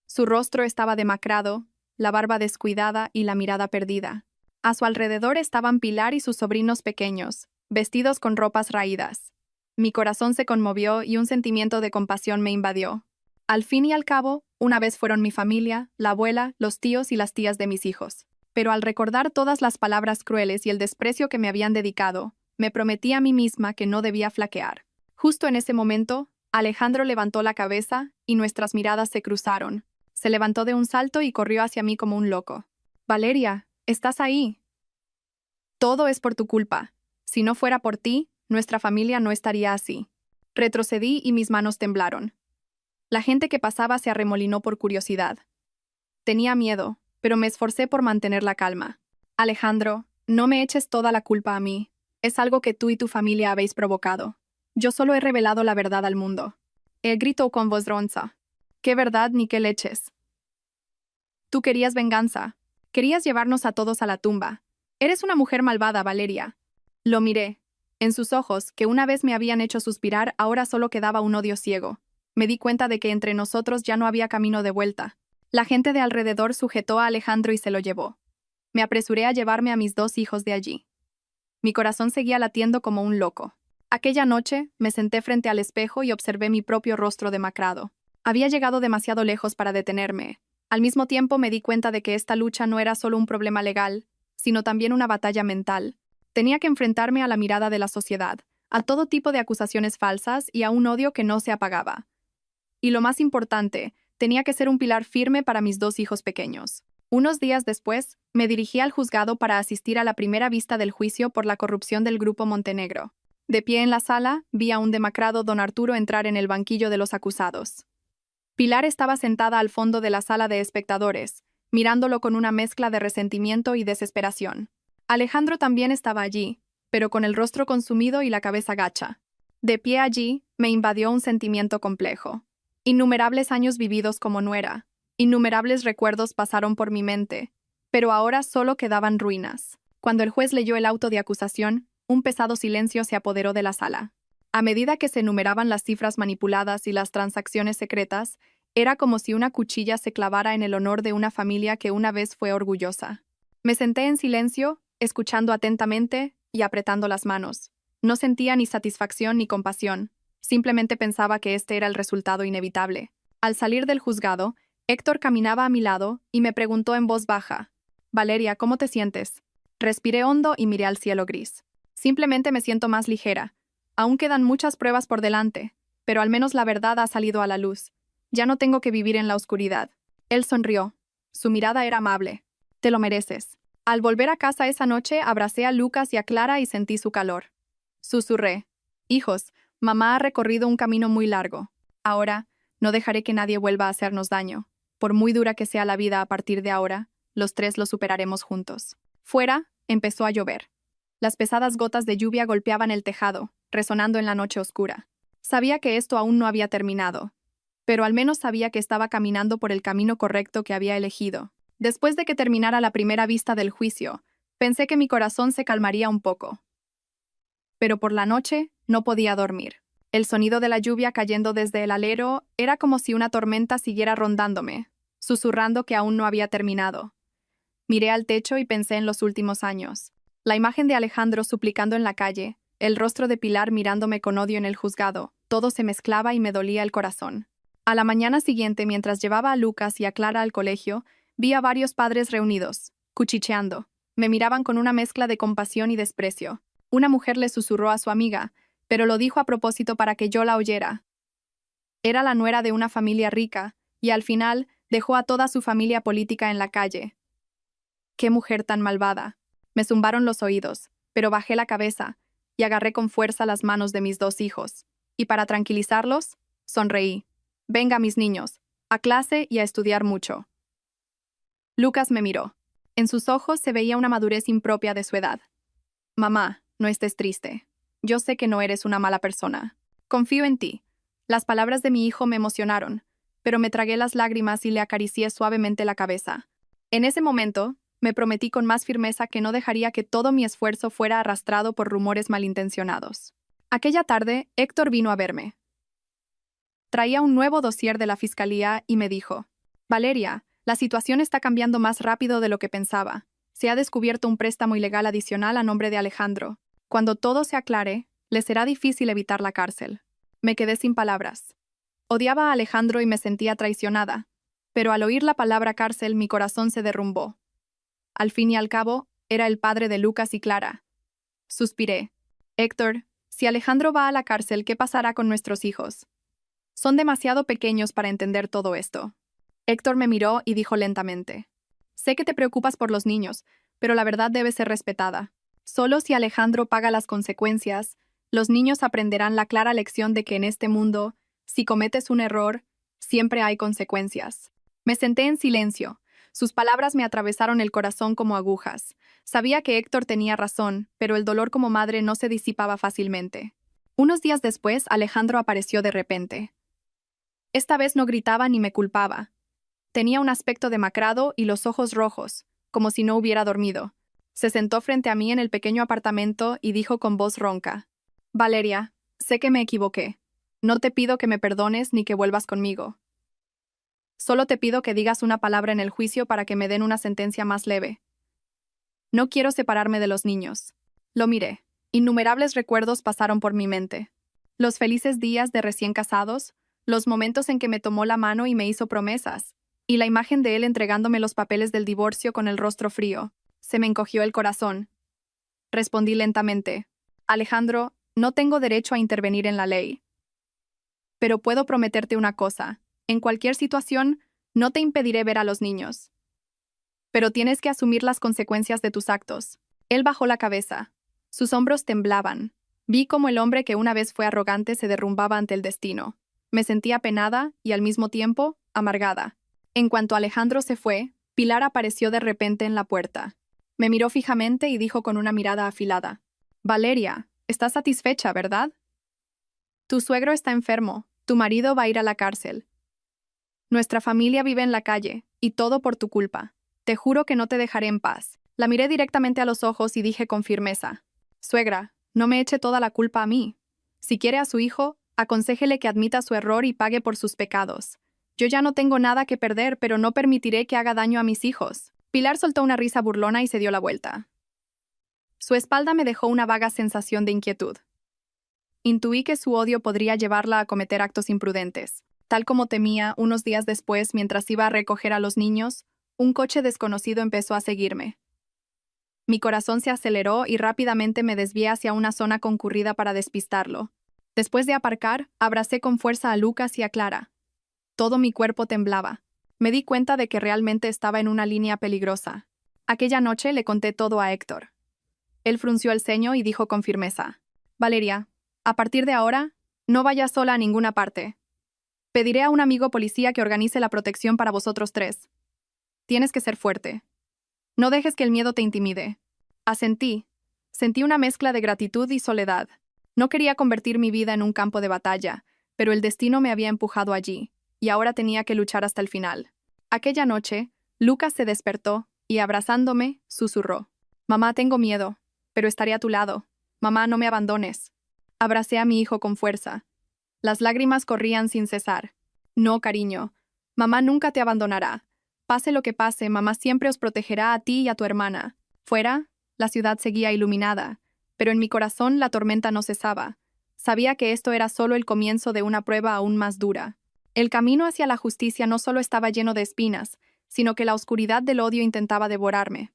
Su rostro estaba demacrado, la barba descuidada y la mirada perdida. A su alrededor estaban Pilar y sus sobrinos pequeños, vestidos con ropas raídas. Mi corazón se conmovió y un sentimiento de compasión me invadió. Al fin y al cabo, una vez fueron mi familia, la abuela, los tíos y las tías de mis hijos. Pero al recordar todas las palabras crueles y el desprecio que me habían dedicado, Me prometí a mí misma que no debía flaquear. Justo en ese momento, Alejandro levantó la cabeza y nuestras miradas se cruzaron. Se levantó de un salto y corrió hacia mí como un loco. «Valeria, ¿estás ahí? Todo es por tu culpa. Si no fuera por ti, nuestra familia no estaría así». Retrocedí y mis manos temblaron. La gente que pasaba se arremolinó por curiosidad. Tenía miedo, pero me esforcé por mantener la calma. «Alejandro, no me eches toda la culpa a mí. Es algo que tú y tu familia habéis provocado. Yo solo he revelado la verdad al mundo». Él gritó con voz ronca. «¿Qué verdad ni qué leches? Tú querías venganza. Querías llevarnos a todos a la tumba. Eres una mujer malvada, Valeria». Lo miré. En sus ojos, que una vez me habían hecho suspirar, ahora solo quedaba un odio ciego. Me di cuenta de que entre nosotros ya no había camino de vuelta. La gente de alrededor sujetó a Alejandro y se lo llevó. Me apresuré a llevarme a mis 2 hijos de allí. Mi corazón seguía latiendo como un loco. Aquella noche, me senté frente al espejo y observé mi propio rostro demacrado. Había llegado demasiado lejos para detenerme. Al mismo tiempo me di cuenta de que esta lucha no era solo un problema legal, sino también una batalla mental. Tenía que enfrentarme a la mirada de la sociedad, a todo tipo de acusaciones falsas y a un odio que no se apagaba. Y lo más importante, tenía que ser un pilar firme para mis 2 hijos pequeños. Unos días después, me dirigí al juzgado para asistir a la primera vista del juicio por la corrupción del Grupo Montenegro. De pie en la sala, vi a un demacrado don Arturo entrar en el banquillo de los acusados. Pilar estaba sentada al fondo de la sala de espectadores, mirándolo con una mezcla de resentimiento y desesperación. Alejandro también estaba allí, pero con el rostro consumido y la cabeza gacha. De pie allí, me invadió un sentimiento complejo. Innumerables años vividos como nuera, innumerables recuerdos pasaron por mi mente, pero ahora solo quedaban ruinas. Cuando el juez leyó el auto de acusación, un pesado silencio se apoderó de la sala. A medida que se enumeraban las cifras manipuladas y las transacciones secretas, era como si una cuchilla se clavara en el honor de una familia que una vez fue orgullosa. Me senté en silencio, escuchando atentamente y apretando las manos. No sentía ni satisfacción ni compasión. Simplemente pensaba que este era el resultado inevitable. Al salir del juzgado, Héctor caminaba a mi lado y me preguntó en voz baja: «Valeria, ¿cómo te sientes?». Respiré hondo y miré al cielo gris. Simplemente me siento más ligera. Aún quedan muchas pruebas por delante, pero al menos la verdad ha salido a la luz. Ya no tengo que vivir en la oscuridad. Él sonrió. Su mirada era amable. «Te lo mereces». Al volver a casa esa noche, abracé a Lucas y a Clara y sentí su calor. Susurré: «Hijos, mamá ha recorrido un camino muy largo. Ahora, no dejaré que nadie vuelva a hacernos daño. Por muy dura que sea la vida a partir de ahora, los 3 lo superaremos juntos». Fuera, empezó a llover. Las pesadas gotas de lluvia golpeaban el tejado, resonando en la noche oscura. Sabía que esto aún no había terminado, pero al menos sabía que estaba caminando por el camino correcto que había elegido. Después de que terminara la primera vista del juicio, pensé que mi corazón se calmaría un poco. Pero por la noche no podía dormir. El sonido de la lluvia cayendo desde el alero era como si una tormenta siguiera rondándome, susurrando que aún no había terminado. Miré al techo y pensé en los últimos años. La imagen de Alejandro suplicando en la calle, el rostro de Pilar mirándome con odio en el juzgado, todo se mezclaba y me dolía el corazón. A la mañana siguiente, mientras llevaba a Lucas y a Clara al colegio, vi a varios padres reunidos, cuchicheando. Me miraban con una mezcla de compasión y desprecio. Una mujer le susurró a su amiga, pero lo dijo a propósito para que yo la oyera. Era la nuera de una familia rica, y al final dejó a toda su familia política en la calle. ¡Qué mujer tan malvada! Me zumbaron los oídos, pero bajé la cabeza y agarré con fuerza las manos de mis 2 hijos. Y para tranquilizarlos, sonreí. «Venga, mis niños, a clase y a estudiar mucho». Lucas me miró. En sus ojos se veía una madurez impropia de su edad. «Mamá, no estés triste. Yo sé que no eres una mala persona. Confío en ti». Las palabras de mi hijo me emocionaron, pero me tragué las lágrimas y le acaricié suavemente la cabeza. En ese momento, me prometí con más firmeza que no dejaría que todo mi esfuerzo fuera arrastrado por rumores malintencionados. Aquella tarde, Héctor vino a verme. Traía un nuevo dossier de la fiscalía y me dijo: «Valeria, la situación está cambiando más rápido de lo que pensaba. Se ha descubierto un préstamo ilegal adicional a nombre de Alejandro. Cuando todo se aclare, le será difícil evitar la cárcel». Me quedé sin palabras. Odiaba a Alejandro y me sentía traicionada, pero al oír la palabra cárcel mi corazón se derrumbó. Al fin y al cabo, era el padre de Lucas y Clara. Suspiré. Héctor, si Alejandro va a la cárcel, ¿qué pasará con nuestros hijos? Son demasiado pequeños para entender todo esto. Héctor me miró y dijo lentamente: Sé que te preocupas por los niños, pero la verdad debe ser respetada. Solo si Alejandro paga las consecuencias, los niños aprenderán la clara lección de que en este mundo, si cometes un error, siempre hay consecuencias. Me senté en silencio. Sus palabras me atravesaron el corazón como agujas. Sabía que Héctor tenía razón, pero el dolor como madre no se disipaba fácilmente. Unos días después, Alejandro apareció de repente. Esta vez no gritaba ni me culpaba. Tenía un aspecto demacrado y los ojos rojos, como si no hubiera dormido. Se sentó frente a mí en el pequeño apartamento y dijo con voz ronca: Valeria, sé que me equivoqué. No te pido que me perdones ni que vuelvas conmigo. Solo te pido que digas una palabra en el juicio para que me den una sentencia más leve. No quiero separarme de los niños. Lo miré. Innumerables recuerdos pasaron por mi mente. Los felices días de recién casados, los momentos en que me tomó la mano y me hizo promesas, y la imagen de él entregándome los papeles del divorcio con el rostro frío. Se me encogió el corazón. Respondí lentamente: Alejandro, no tengo derecho a intervenir en la ley. Pero puedo prometerte una cosa. En cualquier situación, no te impediré ver a los niños. Pero tienes que asumir las consecuencias de tus actos. Él bajó la cabeza. Sus hombros temblaban. Vi cómo el hombre que una vez fue arrogante se derrumbaba ante el destino. Me sentía apenada y al mismo tiempo amargada. En cuanto Alejandro se fue, Pilar apareció de repente en la puerta. Me miró fijamente y dijo con una mirada afilada: Valeria, estás satisfecha, ¿verdad? Tu suegro está enfermo, tu marido va a ir a la cárcel. Nuestra familia vive en la calle, y todo por tu culpa. Te juro que no te dejaré en paz. La miré directamente a los ojos y dije con firmeza: Suegra, no me eche toda la culpa a mí. Si quiere a su hijo, aconséjele que admita su error y pague por sus pecados. Yo ya no tengo nada que perder, pero no permitiré que haga daño a mis hijos. Pilar soltó una risa burlona y se dio la vuelta. Su espalda me dejó una vaga sensación de inquietud. Intuí que su odio podría llevarla a cometer actos imprudentes. Tal como temía, unos días después, mientras iba a recoger a los niños, un coche desconocido empezó a seguirme. Mi corazón se aceleró y rápidamente me desvié hacia una zona concurrida para despistarlo. Después de aparcar, abracé con fuerza a Lucas y a Clara. Todo mi cuerpo temblaba. Me di cuenta de que realmente estaba en una línea peligrosa. Aquella noche le conté todo a Héctor. Él frunció el ceño y dijo con firmeza: Valeria, a partir de ahora, no vayas sola a ninguna parte. Pediré a un amigo policía que organice la protección para vosotros tres. Tienes que ser fuerte. No dejes que el miedo te intimide. Asentí. Sentí una mezcla de gratitud y soledad. No quería convertir mi vida en un campo de batalla, pero el destino me había empujado allí, y ahora tenía que luchar hasta el final. Aquella noche, Lucas se despertó y, abrazándome, susurró: Mamá, tengo miedo, pero estaré a tu lado. Mamá, no me abandones. Abracé a mi hijo con fuerza. Las lágrimas corrían sin cesar. No, cariño. Mamá nunca te abandonará. Pase lo que pase, mamá siempre os protegerá a ti y a tu hermana. Fuera, la ciudad seguía iluminada, pero en mi corazón la tormenta no cesaba. Sabía que esto era solo el comienzo de una prueba aún más dura. El camino hacia la justicia no solo estaba lleno de espinas, sino que la oscuridad del odio intentaba devorarme.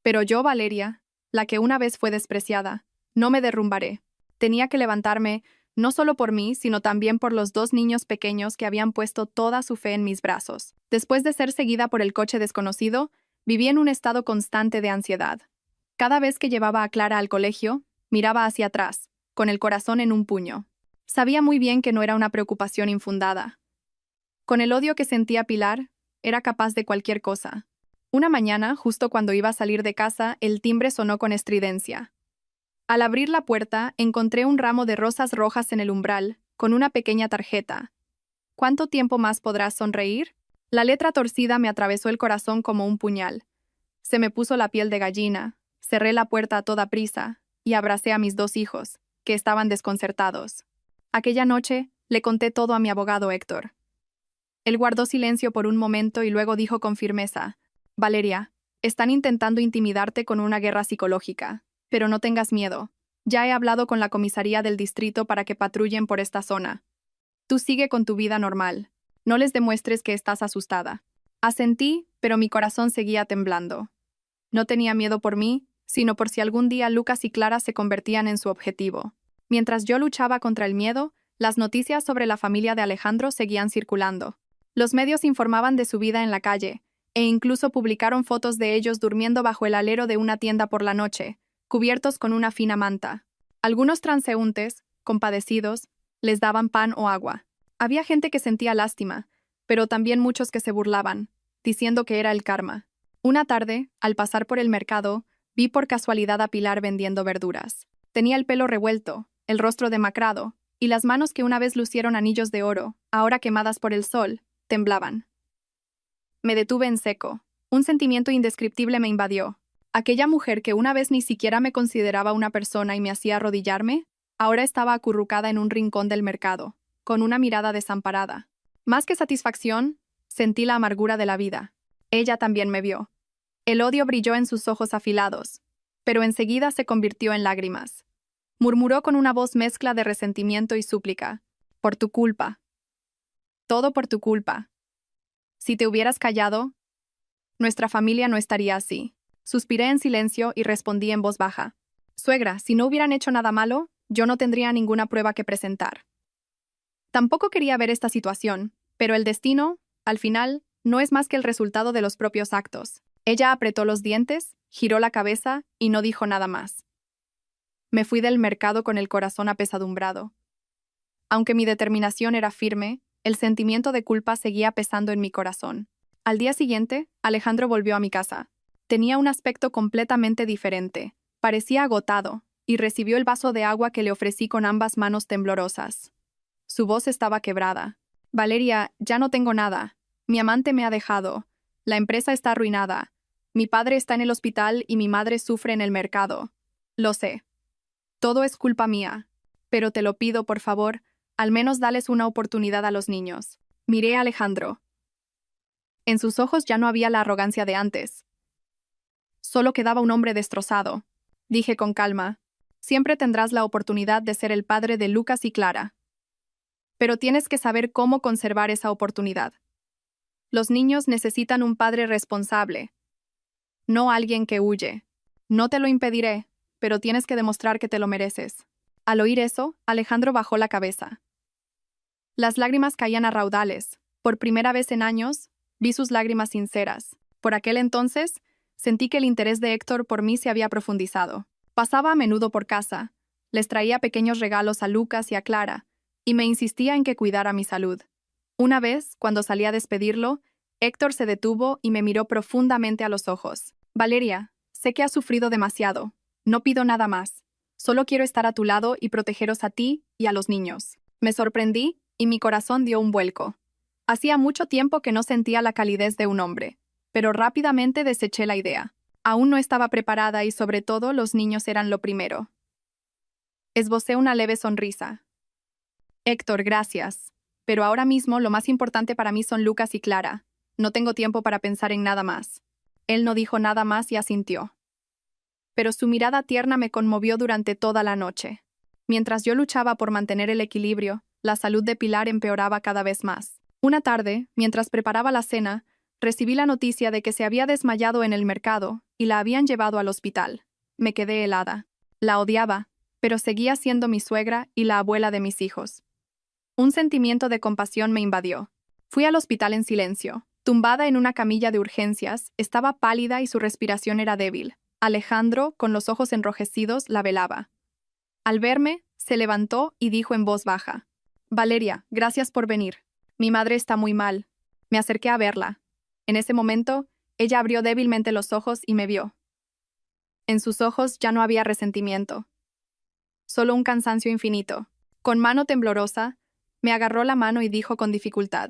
Pero yo, Valeria, la que una vez fue despreciada, no me derrumbaré. Tenía que levantarme, no solo por mí, sino también por los dos niños pequeños que habían puesto toda su fe en mis brazos. Después de ser seguida por el coche desconocido, viví en un estado constante de ansiedad. Cada vez que llevaba a Clara al colegio, miraba hacia atrás, con el corazón en un puño. Sabía muy bien que no era una preocupación infundada. Con el odio que sentía Pilar, era capaz de cualquier cosa. Una mañana, justo cuando iba a salir de casa, el timbre sonó con estridencia. Al abrir la puerta, encontré un ramo de rosas rojas en el umbral, con una pequeña tarjeta. ¿Cuánto tiempo más podrás sonreír? La letra torcida me atravesó el corazón como un puñal. Se me puso la piel de gallina, cerré la puerta a toda prisa y abracé a mis dos hijos, que estaban desconcertados. Aquella noche, le conté todo a mi abogado Héctor. Él guardó silencio por un momento y luego dijo con firmeza: Valeria, están intentando intimidarte con una guerra psicológica. Pero no tengas miedo. Ya he hablado con la comisaría del distrito para que patrullen por esta zona. Tú sigue con tu vida normal. No les demuestres que estás asustada. Asentí, pero mi corazón seguía temblando. No tenía miedo por mí, sino por si algún día Lucas y Clara se convertían en su objetivo. Mientras yo luchaba contra el miedo, las noticias sobre la familia de Alejandro seguían circulando. Los medios informaban de su vida en la calle, e incluso publicaron fotos de ellos durmiendo bajo el alero de una tienda por la noche, cubiertos con una fina manta. Algunos transeúntes, compadecidos, les daban pan o agua. Había gente que sentía lástima, pero también muchos que se burlaban, diciendo que era el karma. Una tarde, al pasar por el mercado, vi por casualidad a Pilar vendiendo verduras. Tenía el pelo revuelto, el rostro demacrado, y las manos que una vez lucieron anillos de oro, ahora quemadas por el sol, temblaban. Me detuve en seco. Un sentimiento indescriptible me invadió. Aquella mujer que una vez ni siquiera me consideraba una persona y me hacía arrodillarme, ahora estaba acurrucada en un rincón del mercado, con una mirada desamparada. Más que satisfacción, sentí la amargura de la vida. Ella también me vio. El odio brilló en sus ojos afilados, pero enseguida se convirtió en lágrimas. Murmuró con una voz mezcla de resentimiento y súplica. Por tu culpa. Todo por tu culpa. Si te hubieras callado, nuestra familia no estaría así. Suspiré en silencio y respondí en voz baja. Suegra, si no hubieran hecho nada malo, yo no tendría ninguna prueba que presentar. Tampoco quería ver esta situación, pero el destino, al final, no es más que el resultado de los propios actos. Ella apretó los dientes, giró la cabeza y no dijo nada más. Me fui del mercado con el corazón apesadumbrado. Aunque mi determinación era firme, el sentimiento de culpa seguía pesando en mi corazón. Al día siguiente, Alejandro volvió a mi casa. Tenía un aspecto completamente diferente. Parecía agotado, y recibió el vaso de agua que le ofrecí con ambas manos temblorosas. Su voz estaba quebrada. Valeria, ya no tengo nada. Mi amante me ha dejado. La empresa está arruinada. Mi padre está en el hospital y mi madre sufre en el mercado. Lo sé. Todo es culpa mía. Pero te lo pido, por favor, al menos dales una oportunidad a los niños. Miré a Alejandro. En sus ojos ya no había la arrogancia de antes. Solo quedaba un hombre destrozado. Dije con calma, siempre tendrás la oportunidad de ser el padre de Lucas y Clara. Pero tienes que saber cómo conservar esa oportunidad. Los niños necesitan un padre responsable, no alguien que huye. No te lo impediré, pero tienes que demostrar que te lo mereces. Al oír eso, Alejandro bajó la cabeza. Las lágrimas caían a raudales. Por primera vez en años, vi sus lágrimas sinceras. Por aquel entonces, sentí que el interés de Héctor por mí se había profundizado. Pasaba a menudo por casa, les traía pequeños regalos a Lucas y a Clara, y me insistía en que cuidara mi salud. Una vez, cuando salí a despedirlo, Héctor se detuvo y me miró profundamente a los ojos. Valeria, sé que has sufrido demasiado. No pido nada más. Solo quiero estar a tu lado y protegeros a ti y a los niños. Me sorprendí y mi corazón dio un vuelco. Hacía mucho tiempo que no sentía la calidez de un hombre, pero rápidamente deseché la idea. Aún no estaba preparada y sobre todo los niños eran lo primero. Esbocé una leve sonrisa. Héctor, gracias. Pero ahora mismo lo más importante para mí son Lucas y Clara. No tengo tiempo para pensar en nada más. Él no dijo nada más y asintió. Pero su mirada tierna me conmovió durante toda la noche. Mientras yo luchaba por mantener el equilibrio, la salud de Pilar empeoraba cada vez más. Una tarde, mientras preparaba la cena, recibí la noticia de que se había desmayado en el mercado y la habían llevado al hospital. Me quedé helada. La odiaba, pero seguía siendo mi suegra y la abuela de mis hijos. Un sentimiento de compasión me invadió. Fui al hospital en silencio. Tumbada en una camilla de urgencias, estaba pálida y su respiración era débil. Alejandro, con los ojos enrojecidos, la velaba. Al verme, se levantó y dijo en voz baja: Valeria, gracias por venir. Mi madre está muy mal. Me acerqué a verla. En ese momento, ella abrió débilmente los ojos y me vio. En sus ojos ya no había resentimiento. Solo un cansancio infinito. Con mano temblorosa, me agarró la mano y dijo con dificultad: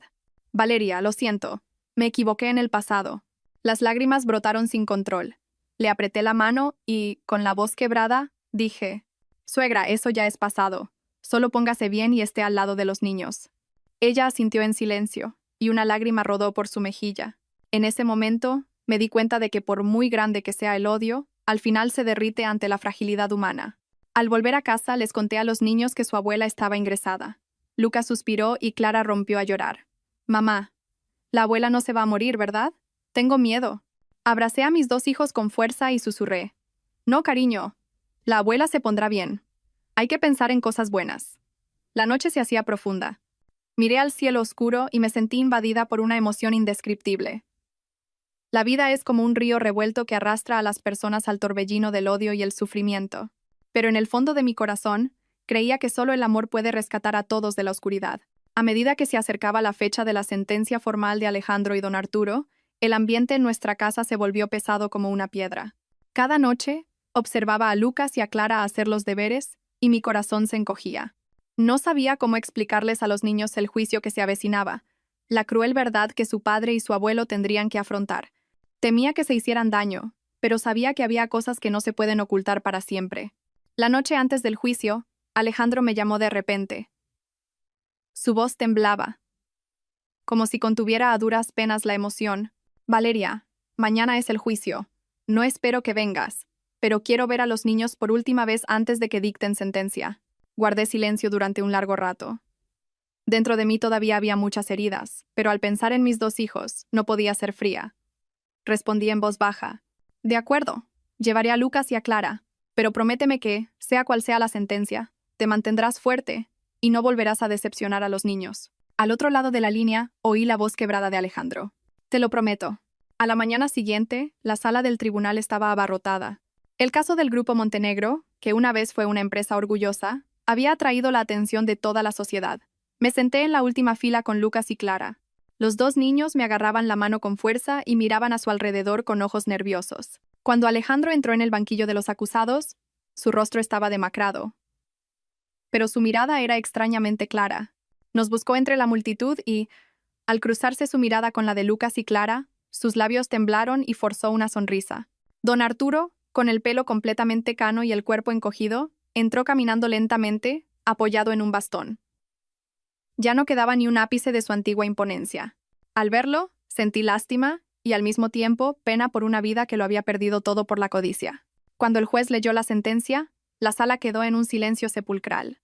Valeria, lo siento. Me equivoqué en el pasado. Las lágrimas brotaron sin control. Le apreté la mano y, con la voz quebrada, dije: Suegra, eso ya es pasado. Solo póngase bien y esté al lado de los niños. Ella asintió en silencio, y una lágrima rodó por su mejilla. En ese momento, me di cuenta de que por muy grande que sea el odio, al final se derrite ante la fragilidad humana. Al volver a casa, les conté a los niños que su abuela estaba ingresada. Lucas suspiró y Clara rompió a llorar. Mamá, la abuela no se va a morir, ¿verdad? Tengo miedo. Abracé a mis dos hijos con fuerza y susurré: No, cariño. La abuela se pondrá bien. Hay que pensar en cosas buenas. La noche se hacía profunda. Miré al cielo oscuro y me sentí invadida por una emoción indescriptible. La vida es como un río revuelto que arrastra a las personas al torbellino del odio y el sufrimiento. Pero en el fondo de mi corazón, creía que solo el amor puede rescatar a todos de la oscuridad. A medida que se acercaba la fecha de la sentencia formal de Alejandro y don Arturo, el ambiente en nuestra casa se volvió pesado como una piedra. Cada noche, observaba a Lucas y a Clara hacer los deberes, y mi corazón se encogía. No sabía cómo explicarles a los niños el juicio que se avecinaba, la cruel verdad que su padre y su abuelo tendrían que afrontar. Temía que se hicieran daño, pero sabía que había cosas que no se pueden ocultar para siempre. La noche antes del juicio, Alejandro me llamó de repente. Su voz temblaba, como si contuviera a duras penas la emoción. Valeria, mañana es el juicio. No espero que vengas, pero quiero ver a los niños por última vez antes de que dicten sentencia. Guardé silencio durante un largo rato. Dentro de mí todavía había muchas heridas, pero al pensar en mis dos hijos, no podía ser fría. Respondí en voz baja. De acuerdo, llevaré a Lucas y a Clara, pero prométeme que, sea cual sea la sentencia, te mantendrás fuerte y no volverás a decepcionar a los niños. Al otro lado de la línea, oí la voz quebrada de Alejandro. Te lo prometo. A la mañana siguiente, la sala del tribunal estaba abarrotada. El caso del Grupo Montenegro, que una vez fue una empresa orgullosa, había atraído la atención de toda la sociedad. Me senté en la última fila con Lucas y Clara. Los dos niños me agarraban la mano con fuerza y miraban a su alrededor con ojos nerviosos. Cuando Alejandro entró en el banquillo de los acusados, su rostro estaba demacrado, pero su mirada era extrañamente clara. Nos buscó entre la multitud y, al cruzarse su mirada con la de Lucas y Clara, sus labios temblaron y forzó una sonrisa. Don Arturo, con el pelo completamente cano y el cuerpo encogido, entró caminando lentamente, apoyado en un bastón. Ya no quedaba ni un ápice de su antigua imponencia. Al verlo, sentí lástima y, al mismo tiempo, pena por una vida que lo había perdido todo por la codicia. Cuando el juez leyó la sentencia, la sala quedó en un silencio sepulcral.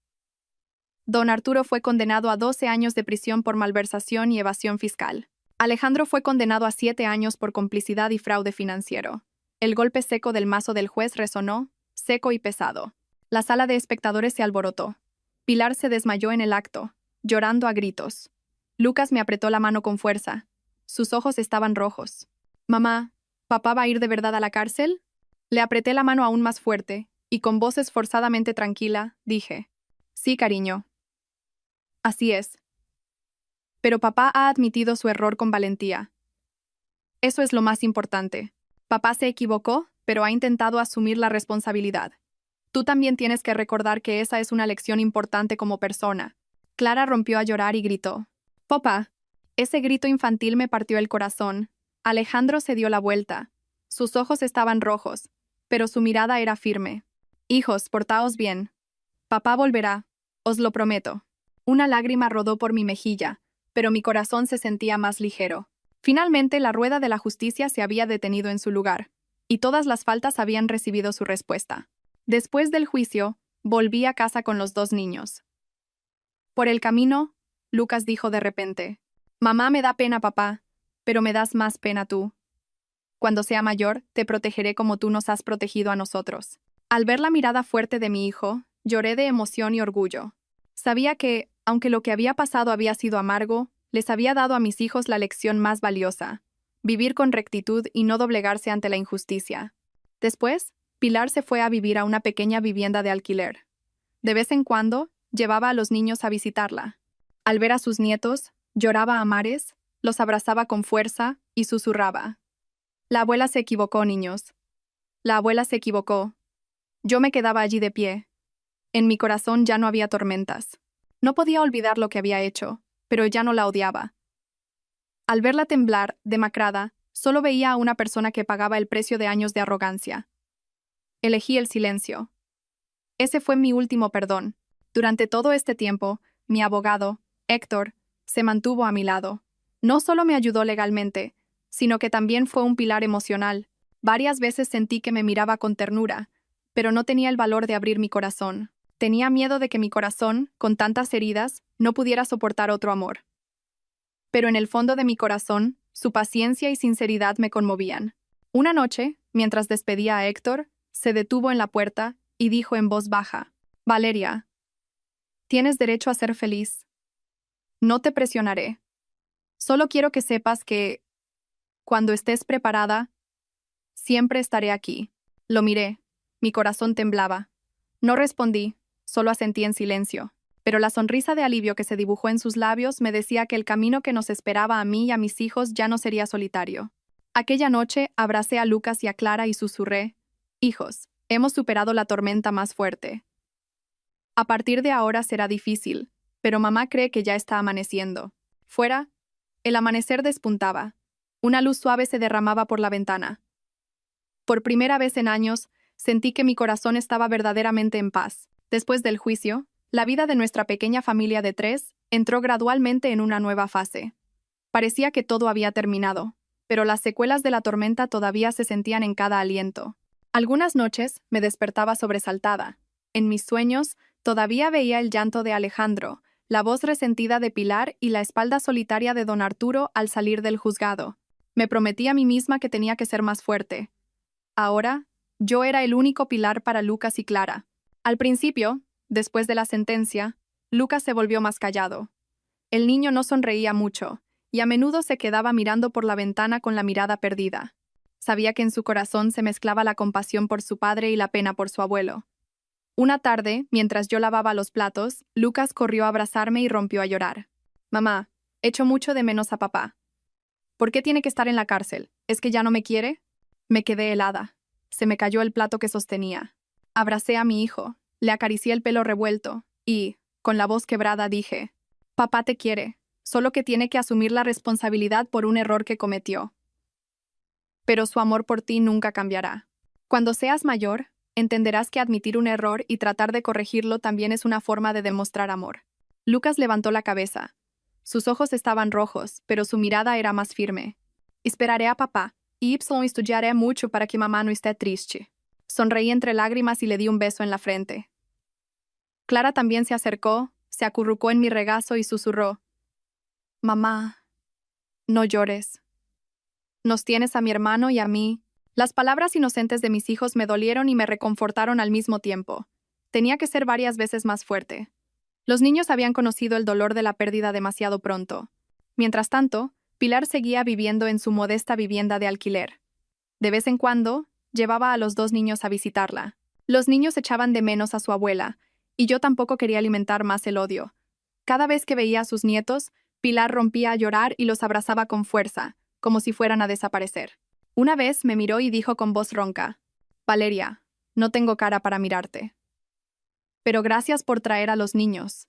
Don Arturo fue condenado a 12 años de prisión por malversación y evasión fiscal. Alejandro fue condenado a 7 años por complicidad y fraude financiero. El golpe seco del mazo del juez resonó, seco y pesado. La sala de espectadores se alborotó. Pilar se desmayó en el acto, llorando a gritos. Lucas me apretó la mano con fuerza. Sus ojos estaban rojos. «Mamá, ¿papá va a ir de verdad a la cárcel?» Le apreté la mano aún más fuerte, y con voz esforzadamente tranquila, dije, «Sí, cariño. Así es. Pero papá ha admitido su error con valentía. Eso es lo más importante. Papá se equivocó, pero ha intentado asumir la responsabilidad. Tú también tienes que recordar que esa es una lección importante como persona». Clara rompió a llorar y gritó, «Papá». Ese grito infantil me partió el corazón. Alejandro se dio la vuelta. Sus ojos estaban rojos, pero su mirada era firme. «Hijos, portaos bien. Papá volverá, os lo prometo». Una lágrima rodó por mi mejilla, pero mi corazón se sentía más ligero. Finalmente, la rueda de la justicia se había detenido en su lugar, y todas las faltas habían recibido su respuesta. Después del juicio, volví a casa con los dos niños. Por el camino, Lucas dijo de repente, «Mamá, me da pena, papá, pero me das más pena tú. Cuando sea mayor, te protegeré como tú nos has protegido a nosotros». Al ver la mirada fuerte de mi hijo, lloré de emoción y orgullo. Sabía que, aunque lo que había pasado había sido amargo, les había dado a mis hijos la lección más valiosa: vivir con rectitud y no doblegarse ante la injusticia. Después, Pilar se fue a vivir a una pequeña vivienda de alquiler. De vez en cuando, llevaba a los niños a visitarla. Al ver a sus nietos, lloraba a mares, los abrazaba con fuerza y susurraba, «La abuela se equivocó, niños. La abuela se equivocó». Yo me quedaba allí de pie. En mi corazón ya no había tormentas. No podía olvidar lo que había hecho, pero ya no la odiaba. Al verla temblar, demacrada, solo veía a una persona que pagaba el precio de años de arrogancia. Elegí el silencio. Ese fue mi último perdón. Durante todo este tiempo, mi abogado, Héctor, se mantuvo a mi lado. No solo me ayudó legalmente, sino que también fue un pilar emocional. Varias veces sentí que me miraba con ternura, pero no tenía el valor de abrir mi corazón. Tenía miedo de que mi corazón, con tantas heridas, no pudiera soportar otro amor. Pero en el fondo de mi corazón, su paciencia y sinceridad me conmovían. Una noche, mientras despedía a Héctor, Se detuvo en la puerta y dijo en voz baja: Valeria, tienes derecho a ser feliz. No te presionaré. Solo quiero que sepas que, cuando estés preparada, siempre estaré aquí. Lo miré. Mi corazón temblaba. No respondí, solo asentí en silencio. Pero la sonrisa de alivio que se dibujó en sus labios me decía que el camino que nos esperaba a mí y a mis hijos ya no sería solitario. Aquella noche abracé a Lucas y a Clara y susurré: Hijos, hemos superado la tormenta más fuerte. A partir de ahora será difícil, pero mamá cree que ya está amaneciendo. Fuera, el amanecer despuntaba. Una luz suave se derramaba por la ventana. Por primera vez en años, sentí que mi corazón estaba verdaderamente en paz. Después del juicio, la vida de nuestra pequeña familia de 3 entró gradualmente en una nueva fase. Parecía que todo había terminado, pero las secuelas de la tormenta todavía se sentían en cada aliento. Algunas noches me despertaba sobresaltada. En mis sueños, todavía veía el llanto de Alejandro, la voz resentida de Pilar y la espalda solitaria de don Arturo al salir del juzgado. Me prometí a mí misma que tenía que ser más fuerte. Ahora, yo era el único pilar para Lucas y Clara. Al principio, después de la sentencia, Lucas se volvió más callado. El niño no sonreía mucho, y a menudo se quedaba mirando por la ventana con la mirada perdida. Sabía que en su corazón se mezclaba la compasión por su padre y la pena por su abuelo. Una tarde, mientras yo lavaba los platos, Lucas corrió a abrazarme y rompió a llorar. Mamá, echo mucho de menos a papá. ¿Por qué tiene que estar en la cárcel? ¿Es que ya no me quiere? Me quedé helada. Se me cayó el plato que sostenía. Abracé a mi hijo, le acaricié el pelo revuelto y, con la voz quebrada, dije: Papá te quiere, solo que tiene que asumir la responsabilidad por un error que cometió. Pero su amor por ti nunca cambiará. Cuando seas mayor, entenderás que admitir un error y tratar de corregirlo también es una forma de demostrar amor. Lucas levantó la cabeza. Sus ojos estaban rojos, pero su mirada era más firme. Esperaré a papá, y estudiaré mucho para que mamá no esté triste. Sonreí entre lágrimas y le di un beso en la frente. Clara también se acercó, se acurrucó en mi regazo y susurró: Mamá, no llores. Nos tienes a mi hermano y a mí. Las palabras inocentes de mis hijos me dolieron y me reconfortaron al mismo tiempo. Tenía que ser varias veces más fuerte. Los niños habían conocido el dolor de la pérdida demasiado pronto. Mientras tanto, Pilar seguía viviendo en su modesta vivienda de alquiler. De vez en cuando, llevaba a los 2 niños a visitarla. Los niños echaban de menos a su abuela, y yo tampoco quería alimentar más el odio. Cada vez que veía a sus nietos, Pilar rompía a llorar y los abrazaba con fuerza, como si fueran a desaparecer. Una vez me miró y dijo con voz ronca: Valeria, no tengo cara para mirarte. Pero gracias por traer a los niños.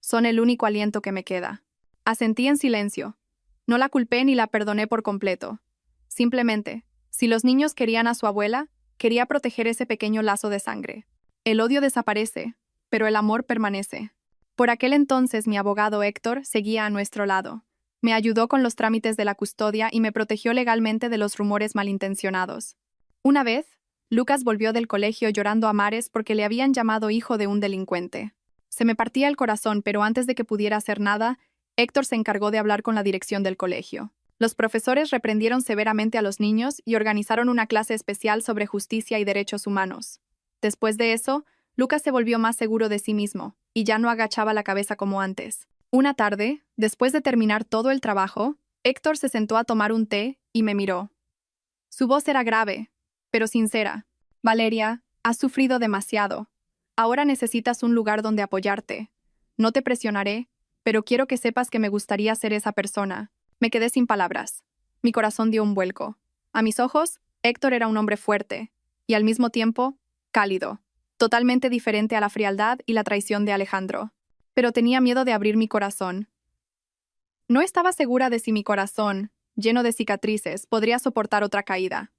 Son el único aliento que me queda. Asentí en silencio. No la culpé ni la perdoné por completo. Simplemente, si los niños querían a su abuela, quería proteger ese pequeño lazo de sangre. El odio desaparece, pero el amor permanece. Por aquel entonces mi abogado Héctor seguía a nuestro lado. Me ayudó con los trámites de la custodia y me protegió legalmente de los rumores malintencionados. Una vez, Lucas volvió del colegio llorando a mares porque le habían llamado hijo de un delincuente. Se me partía el corazón, pero antes de que pudiera hacer nada, Héctor se encargó de hablar con la dirección del colegio. Los profesores reprendieron severamente a los niños y organizaron una clase especial sobre justicia y derechos humanos. Después de eso, Lucas se volvió más seguro de sí mismo, y ya no agachaba la cabeza como antes. Una tarde, después de terminar todo el trabajo, Héctor se sentó a tomar un té y me miró. Su voz era grave, pero sincera. Valeria, has sufrido demasiado. Ahora necesitas un lugar donde apoyarte. No te presionaré, pero quiero que sepas que me gustaría ser esa persona. Me quedé sin palabras. Mi corazón dio un vuelco. A mis ojos, Héctor era un hombre fuerte, y al mismo tiempo, cálido, totalmente diferente a la frialdad y la traición de Alejandro. Pero tenía miedo de abrir mi corazón. No estaba segura de si mi corazón, lleno de cicatrices, podría soportar otra caída.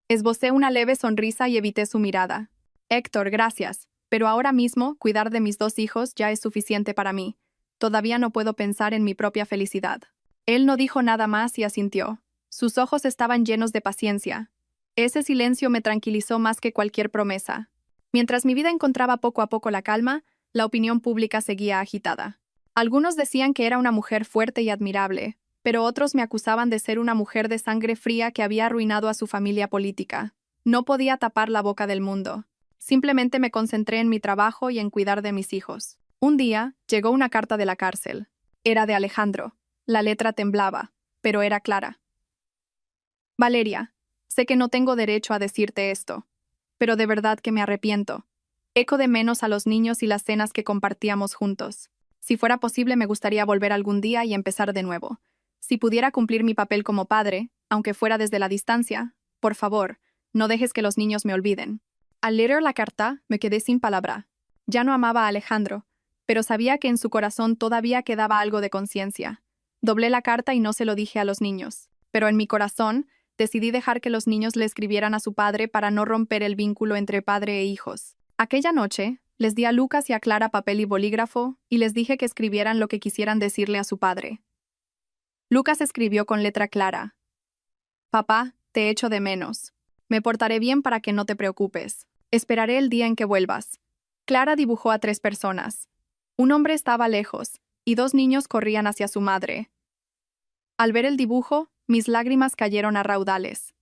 Esbocé una leve sonrisa y evité su mirada. Héctor, gracias, pero ahora mismo cuidar de mis 2 hijos ya es suficiente para mí. Todavía no puedo pensar en mi propia felicidad. Él no dijo nada más y asintió. Sus ojos estaban llenos de paciencia. Ese silencio me tranquilizó más que cualquier promesa. Mientras mi vida encontraba poco a poco la calma, la opinión pública seguía agitada. Algunos decían que era una mujer fuerte y admirable, pero otros me acusaban de ser una mujer de sangre fría que había arruinado a su familia política. No podía tapar la boca del mundo. Simplemente me concentré en mi trabajo y en cuidar de mis hijos. Un día, llegó una carta de la cárcel. Era de Alejandro. La letra temblaba, pero era clara. Valeria, sé que no tengo derecho a decirte esto, pero de verdad que me arrepiento. Echo de menos a los niños y las cenas que compartíamos juntos. Si fuera posible, me gustaría volver algún día y empezar de nuevo. Si pudiera cumplir mi papel como padre, aunque fuera desde la distancia, por favor, no dejes que los niños me olviden. Al leer la carta, me quedé sin palabra. Ya no amaba a Alejandro, pero sabía que en su corazón todavía quedaba algo de conciencia. Doblé la carta y no se lo dije a los niños, pero en mi corazón decidí dejar que los niños le escribieran a su padre para no romper el vínculo entre padre e hijos. Aquella noche, les di a Lucas y a Clara papel y bolígrafo y les dije que escribieran lo que quisieran decirle a su padre. Lucas escribió con letra clara: Papá, te echo de menos. Me portaré bien para que no te preocupes. Esperaré el día en que vuelvas. Clara dibujó a 3 personas. Un hombre estaba lejos, y 2 niños corrían hacia su madre. Al ver el dibujo, mis lágrimas cayeron a raudales.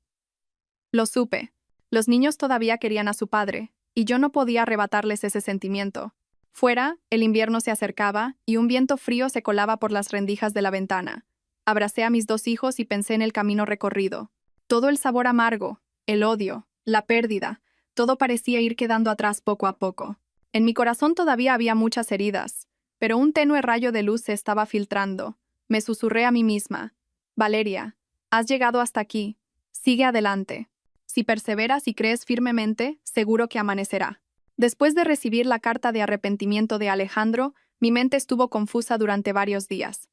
Lo supe. Los niños todavía querían a su padre, y yo no podía arrebatarles ese sentimiento. Fuera, el invierno se acercaba, y un viento frío se colaba por las rendijas de la ventana. Abracé a mis 2 hijos y pensé en el camino recorrido. Todo el sabor amargo, el odio, la pérdida, todo parecía ir quedando atrás poco a poco. En mi corazón todavía había muchas heridas, pero un tenue rayo de luz se estaba filtrando. Me susurré a mí misma: Valeria, has llegado hasta aquí. Sigue adelante. Si perseveras y crees firmemente, seguro que amanecerá. Después de recibir la carta de arrepentimiento de Alejandro, mi mente estuvo confusa durante varios días.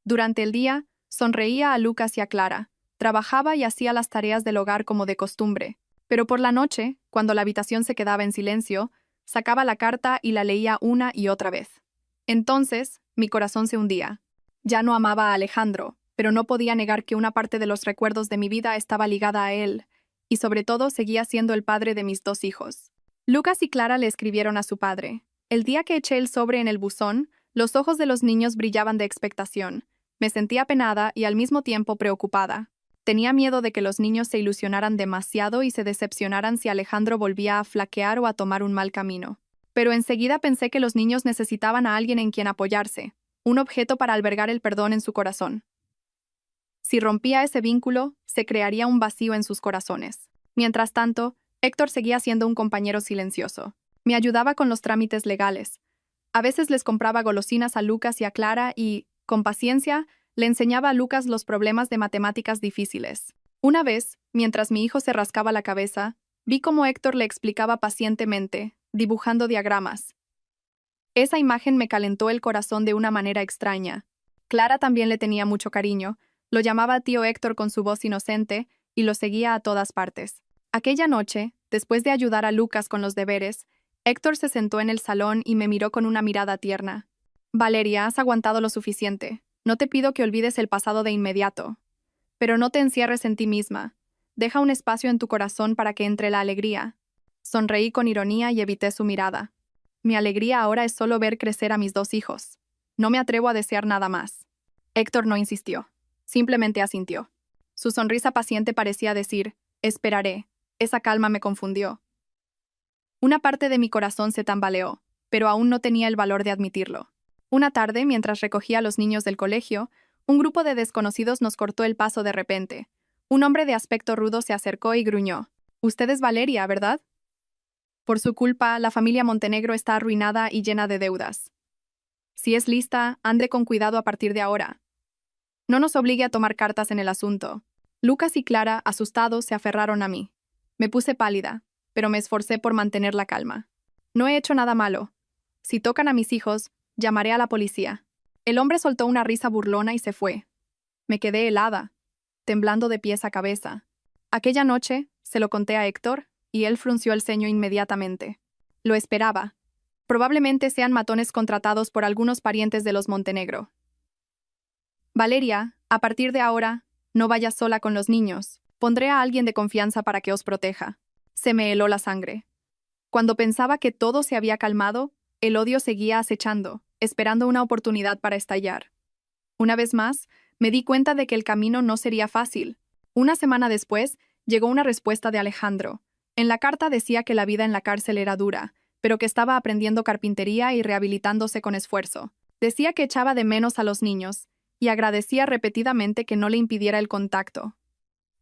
Durante el día, sonreía a Lucas y a Clara, trabajaba y hacía las tareas del hogar como de costumbre, pero por la noche, cuando la habitación se quedaba en silencio, sacaba la carta y la leía una y otra vez. Entonces, mi corazón se hundía. Ya no amaba a Alejandro, pero no podía negar que una parte de los recuerdos de mi vida estaba ligada a él, y sobre todo seguía siendo el padre de mis 2 hijos. Lucas y Clara le escribieron a su padre. El día que eché el sobre en el buzón, los ojos de los niños brillaban de expectación. Me sentía apenada y al mismo tiempo preocupada. Tenía miedo de que los niños se ilusionaran demasiado y se decepcionaran si Alejandro volvía a flaquear o a tomar un mal camino. Pero enseguida pensé que los niños necesitaban a alguien en quien apoyarse, un objeto para albergar el perdón en su corazón. Si rompía ese vínculo, se crearía un vacío en sus corazones. Mientras tanto, Héctor seguía siendo un compañero silencioso. Me ayudaba con los trámites legales. A veces les compraba golosinas a Lucas y a Clara y, con paciencia, le enseñaba a Lucas los problemas de matemáticas difíciles. Una vez, mientras mi hijo se rascaba la cabeza, vi cómo Héctor le explicaba pacientemente, dibujando diagramas. Esa imagen me calentó el corazón de una manera extraña. Clara también le tenía mucho cariño, lo llamaba tío Héctor con su voz inocente y lo seguía a todas partes. Aquella noche, después de ayudar a Lucas con los deberes, Héctor se sentó en el salón y me miró con una mirada tierna. Valeria, has aguantado lo suficiente. No te pido que olvides el pasado de inmediato. Pero no te encierres en ti misma. Deja un espacio en tu corazón para que entre la alegría. Sonreí con ironía y evité su mirada. Mi alegría ahora es solo ver crecer a mis 2 hijos. No me atrevo a desear nada más. Héctor no insistió. Simplemente asintió. Su sonrisa paciente parecía decir: esperaré. Esa calma me confundió. Una parte de mi corazón se tambaleó, pero aún no tenía el valor de admitirlo. Una tarde, mientras recogía a los niños del colegio, un grupo de desconocidos nos cortó el paso de repente. Un hombre de aspecto rudo se acercó y gruñó: «Usted es Valeria, ¿verdad? Por su culpa, la familia Montenegro está arruinada y llena de deudas. Si es lista, ande con cuidado a partir de ahora. No nos obligue a tomar cartas en el asunto». Lucas y Clara, asustados, se aferraron a mí. Me puse pálida, pero me esforcé por mantener la calma. No he hecho nada malo. Si tocan a mis hijos, llamaré a la policía. El hombre soltó una risa burlona y se fue. Me quedé helada, temblando de pies a cabeza. Aquella noche, se lo conté a Héctor, y él frunció el ceño inmediatamente. Lo esperaba. Probablemente sean matones contratados por algunos parientes de los Montenegro. Valeria, a partir de ahora, no vayas sola con los niños. Pondré a alguien de confianza para que os proteja. Se me heló la sangre. Cuando pensaba que todo se había calmado, el odio seguía acechando, esperando una oportunidad para estallar. Una vez más, me di cuenta de que el camino no sería fácil. Una semana después, llegó una respuesta de Alejandro. En la carta decía que la vida en la cárcel era dura, pero que estaba aprendiendo carpintería y rehabilitándose con esfuerzo. Decía que echaba de menos a los niños, y agradecía repetidamente que no le impidiera el contacto.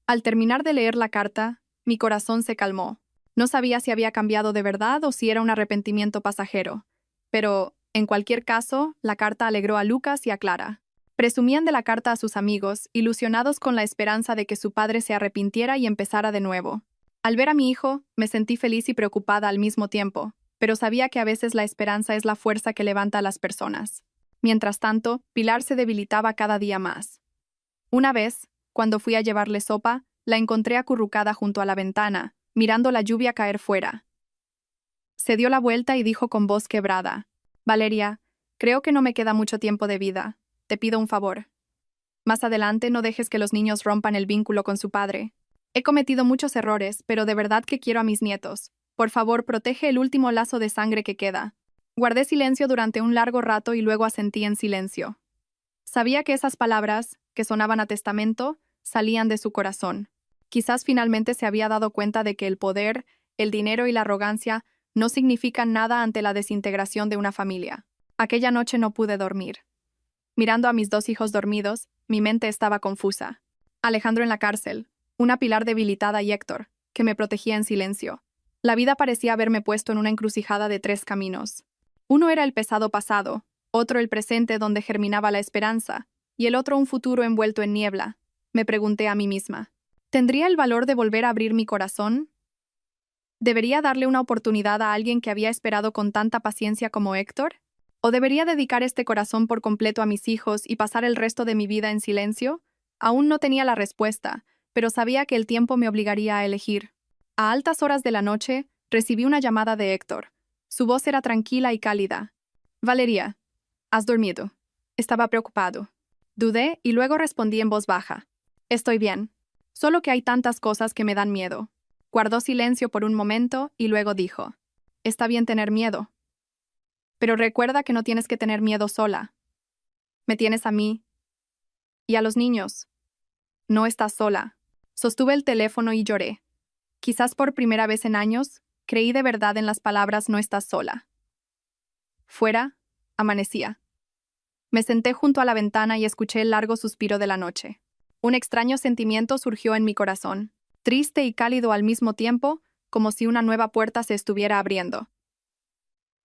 Al terminar de leer la carta, mi corazón se calmó. No sabía si había cambiado de verdad o si era un arrepentimiento pasajero. Pero, en cualquier caso, la carta alegró a Lucas y a Clara. Presumían de la carta a sus amigos, ilusionados con la esperanza de que su padre se arrepintiera y empezara de nuevo. Al ver a mi hijo, me sentí feliz y preocupada al mismo tiempo, pero sabía que a veces la esperanza es la fuerza que levanta a las personas. Mientras tanto, Pilar se debilitaba cada día más. Una vez, cuando fui a llevarle sopa, la encontré acurrucada junto a la ventana, mirando la lluvia caer fuera. Se dio la vuelta y dijo con voz quebrada: «Valeria, creo que no me queda mucho tiempo de vida. Te pido un favor. Más adelante no dejes que los niños rompan el vínculo con su padre. He cometido muchos errores, pero de verdad que quiero a mis nietos. Por favor, protege el último lazo de sangre que queda». Guardé silencio durante un largo rato y luego asentí en silencio. Sabía que esas palabras, que sonaban a testamento, salían de su corazón. Quizás finalmente se había dado cuenta de que el poder, el dinero y la arrogancia no significan nada ante la desintegración de una familia. Aquella noche no pude dormir. Mirando a mis dos hijos dormidos, mi mente estaba confusa. Alejandro en la cárcel, una Pilar debilitada y Héctor, que me protegía en silencio. La vida parecía haberme puesto en una encrucijada de 3 caminos. Uno era el pesado pasado, otro el presente donde germinaba la esperanza, y el otro un futuro envuelto en niebla. Me pregunté a mí misma: ¿tendría el valor de volver a abrir mi corazón? ¿Debería darle una oportunidad a alguien que había esperado con tanta paciencia como Héctor? ¿O debería dedicar este corazón por completo a mis hijos y pasar el resto de mi vida en silencio? Aún no tenía la respuesta, pero sabía que el tiempo me obligaría a elegir. A altas horas de la noche, recibí una llamada de Héctor. Su voz era tranquila y cálida. «Valeria, ¿has dormido?» Estaba preocupado. Dudé y luego respondí en voz baja: «Estoy bien. Solo que hay tantas cosas que me dan miedo». Guardó silencio por un momento y luego dijo: «Está bien tener miedo. Pero recuerda que no tienes que tener miedo sola. Me tienes a mí. Y a los niños. No estás sola». Sostuve el teléfono y lloré. Quizás por primera vez en años, creí de verdad en las palabras «no estás sola». Fuera, amanecía. Me senté junto a la ventana y escuché el largo suspiro de la noche. Un extraño sentimiento surgió en mi corazón, triste y cálido al mismo tiempo, como si una nueva puerta se estuviera abriendo.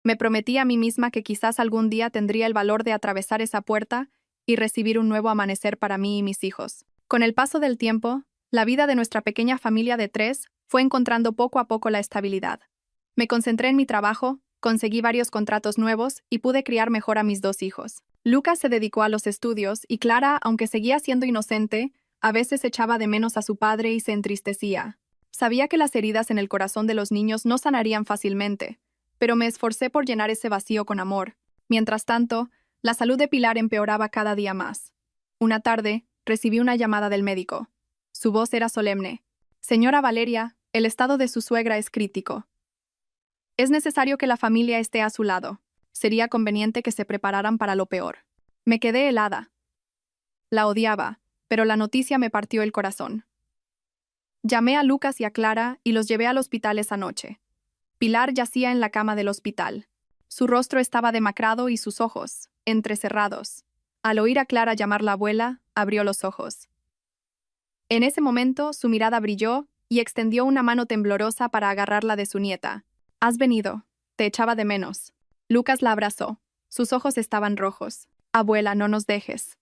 Me prometí a mí misma que quizás algún día tendría el valor de atravesar esa puerta y recibir un nuevo amanecer para mí y mis hijos. Con el paso del tiempo, la vida de nuestra pequeña familia de 3 fue encontrando poco a poco la estabilidad. Me concentré en mi trabajo, conseguí varios contratos nuevos y pude criar mejor a mis 2 hijos. Lucas se dedicó a los estudios y Clara, aunque seguía siendo inocente, a veces echaba de menos a su padre y se entristecía. Sabía que las heridas en el corazón de los niños no sanarían fácilmente, pero me esforcé por llenar ese vacío con amor. Mientras tanto, la salud de Pilar empeoraba cada día más. Una tarde, recibí una llamada del médico. Su voz era solemne: «Señora Valeria, el estado de su suegra es crítico. Es necesario que la familia esté a su lado. Sería conveniente que se prepararan para lo peor». Me quedé helada. La odiaba, pero la noticia me partió el corazón. Llamé a Lucas y a Clara y los llevé al hospital esa noche. Pilar yacía en la cama del hospital. Su rostro estaba demacrado y sus ojos, entrecerrados. Al oír a Clara llamar la abuela, abrió los ojos. En ese momento, su mirada brilló y extendió una mano temblorosa para agarrarla de su nieta. «Has venido. Te echaba de menos». Lucas la abrazó. Sus ojos estaban rojos. «Abuela, no nos dejes».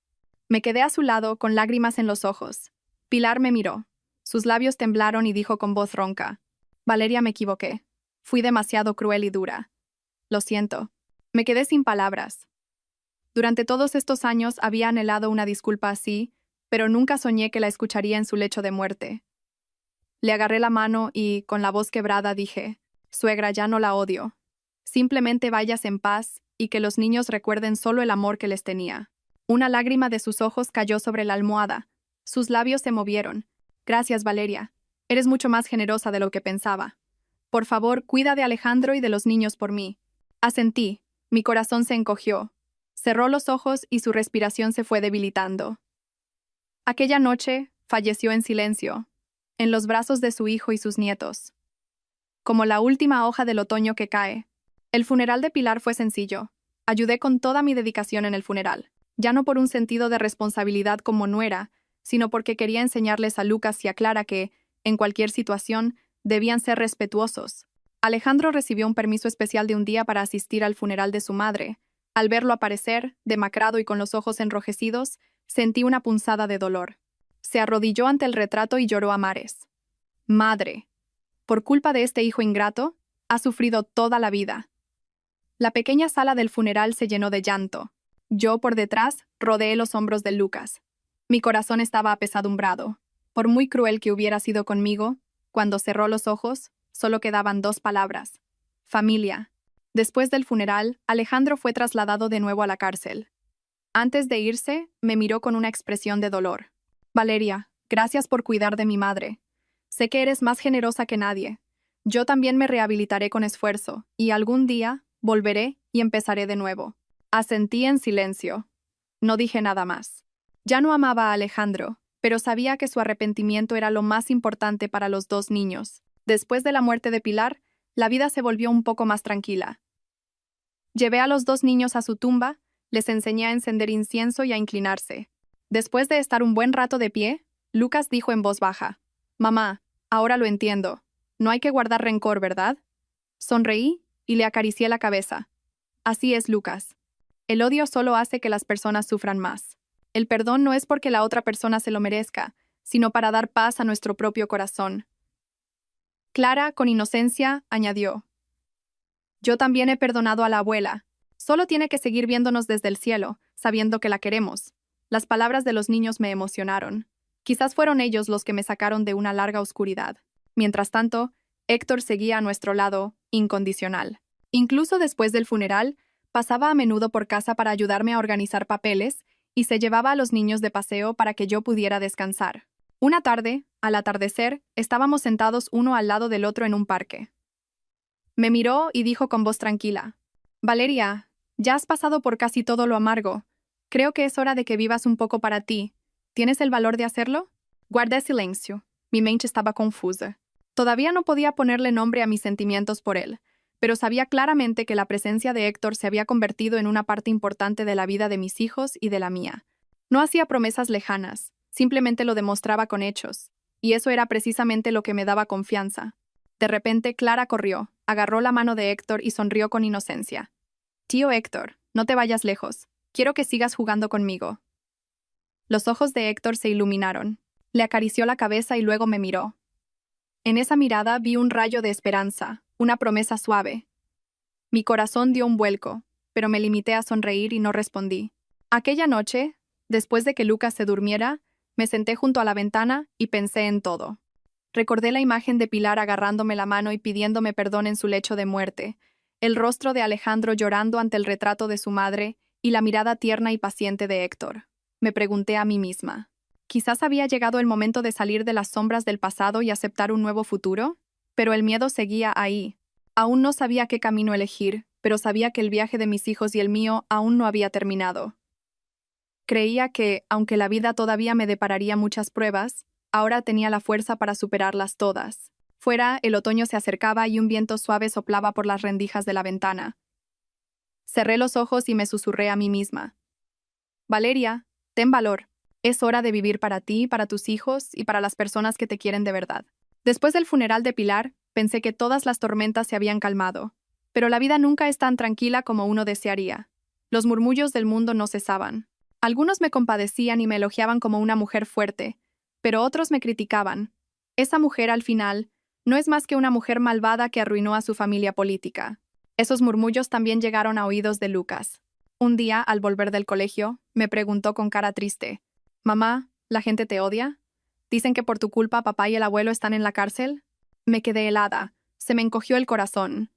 Me quedé a su lado con lágrimas en los ojos. Pilar me miró. Sus labios temblaron y dijo con voz ronca: «Valeria, me equivoqué. Fui demasiado cruel y dura. Lo siento». Me quedé sin palabras. Durante todos estos años había anhelado una disculpa así, pero nunca soñé que la escucharía en su lecho de muerte. Le agarré la mano y, con la voz quebrada, dije: «Suegra, ya no la odio. Simplemente vayas en paz y que los niños recuerden solo el amor que les tenía». Una lágrima de sus ojos cayó sobre la almohada. Sus labios se movieron. «Gracias, Valeria. Eres mucho más generosa de lo que pensaba. Por favor, cuida de Alejandro y de los niños por mí». Asentí. Mi corazón se encogió. Cerró los ojos y su respiración se fue debilitando. Aquella noche, falleció en silencio, en los brazos de su hijo y sus nietos. como la última hoja del otoño que cae. El funeral de Pilar fue sencillo. Ayudé con toda mi dedicación en el funeral, ya no por un sentido de responsabilidad como nuera, sino porque quería enseñarles a Lucas y a Clara que, en cualquier situación, debían ser respetuosos. Alejandro recibió un permiso especial de un día para asistir al funeral de su madre. Al verlo aparecer, demacrado y con los ojos enrojecidos, sentí una punzada de dolor. Se arrodilló ante el retrato y lloró a mares. Madre, por culpa de este hijo ingrato, ha sufrido toda la vida. La pequeña sala del funeral se llenó de llanto. Yo, por detrás, rodeé los hombros de Lucas. Mi corazón estaba apesadumbrado. Por muy cruel que hubiera sido conmigo, cuando cerró los ojos, solo quedaban 2 palabras: familia. Después del funeral, Alejandro fue trasladado de nuevo a la cárcel. Antes de irse, me miró con una expresión de dolor. Valeria, gracias por cuidar de mi madre. Sé que eres más generosa que nadie. Yo también me rehabilitaré con esfuerzo, y algún día volveré y empezaré de nuevo. Asentí en silencio. No dije nada más. Ya no amaba a Alejandro, pero sabía que su arrepentimiento era lo más importante para los 2 niños. Después de la muerte de Pilar, la vida se volvió un poco más tranquila. Llevé a los 2 niños a su tumba, les enseñé a encender incienso y a inclinarse. Después de estar un buen rato de pie, Lucas dijo en voz baja: «Mamá, ahora lo entiendo. No hay que guardar rencor, ¿verdad?» Sonreí y le acaricié la cabeza. Así es, Lucas. El odio solo hace que las personas sufran más. El perdón no es porque la otra persona se lo merezca, sino para dar paz a nuestro propio corazón. Clara, con inocencia, añadió: «Yo también he perdonado a la abuela. Solo tiene que seguir viéndonos desde el cielo, sabiendo que la queremos». Las palabras de los niños me emocionaron. Quizás fueron ellos los que me sacaron de una larga oscuridad. Mientras tanto, Héctor seguía a nuestro lado, incondicional. Incluso después del funeral, pasaba a menudo por casa para ayudarme a organizar papeles y se llevaba a los niños de paseo para que yo pudiera descansar. Una tarde, al atardecer, estábamos sentados uno al lado del otro en un parque. Me miró y dijo con voz tranquila: «Valeria, ya has pasado por casi todo lo amargo. Creo que es hora de que vivas un poco para ti. ¿Tienes el valor de hacerlo?» Guardé silencio. Mi mente estaba confusa. Todavía no podía ponerle nombre a mis sentimientos por él, pero sabía claramente que la presencia de Héctor se había convertido en una parte importante de la vida de mis hijos y de la mía. No hacía promesas lejanas, simplemente lo demostraba con hechos, y eso era precisamente lo que me daba confianza. De repente, Clara corrió, agarró la mano de Héctor y sonrió con inocencia. «Tío Héctor, no te vayas lejos. Quiero que sigas jugando conmigo». Los ojos de Héctor se iluminaron. Le acarició la cabeza y luego me miró. En esa mirada vi un rayo de esperanza, una promesa suave. Mi corazón dio un vuelco, pero me limité a sonreír y no respondí. Aquella noche, después de que Lucas se durmiera, me senté junto a la ventana y pensé en todo. Recordé la imagen de Pilar agarrándome la mano y pidiéndome perdón en su lecho de muerte, el rostro de Alejandro llorando ante el retrato de su madre y la mirada tierna y paciente de Héctor. Me pregunté a mí misma: ¿quizás había llegado el momento de salir de las sombras del pasado y aceptar un nuevo futuro? Pero el miedo seguía ahí. Aún no sabía qué camino elegir, pero sabía que el viaje de mis hijos y el mío aún no había terminado. Creía que, aunque la vida todavía me depararía muchas pruebas, ahora tenía la fuerza para superarlas todas. Fuera, el otoño se acercaba y un viento suave soplaba por las rendijas de la ventana. Cerré los ojos y me susurré a mí misma: «Valeria, ten valor. Es hora de vivir para ti, para tus hijos y para las personas que te quieren de verdad». Después del funeral de Pilar, pensé que todas las tormentas se habían calmado. Pero la vida nunca es tan tranquila como uno desearía. Los murmullos del mundo no cesaban. Algunos me compadecían y me elogiaban como una mujer fuerte, pero otros me criticaban. Esa mujer, al final, no es más que una mujer malvada que arruinó a su familia política. Esos murmullos también llegaron a oídos de Lucas. Un día, al volver del colegio, me preguntó con cara triste: «Mamá, ¿la gente te odia? ¿Dicen que por tu culpa papá y el abuelo están en la cárcel?» Me quedé helada. Se me encogió el corazón.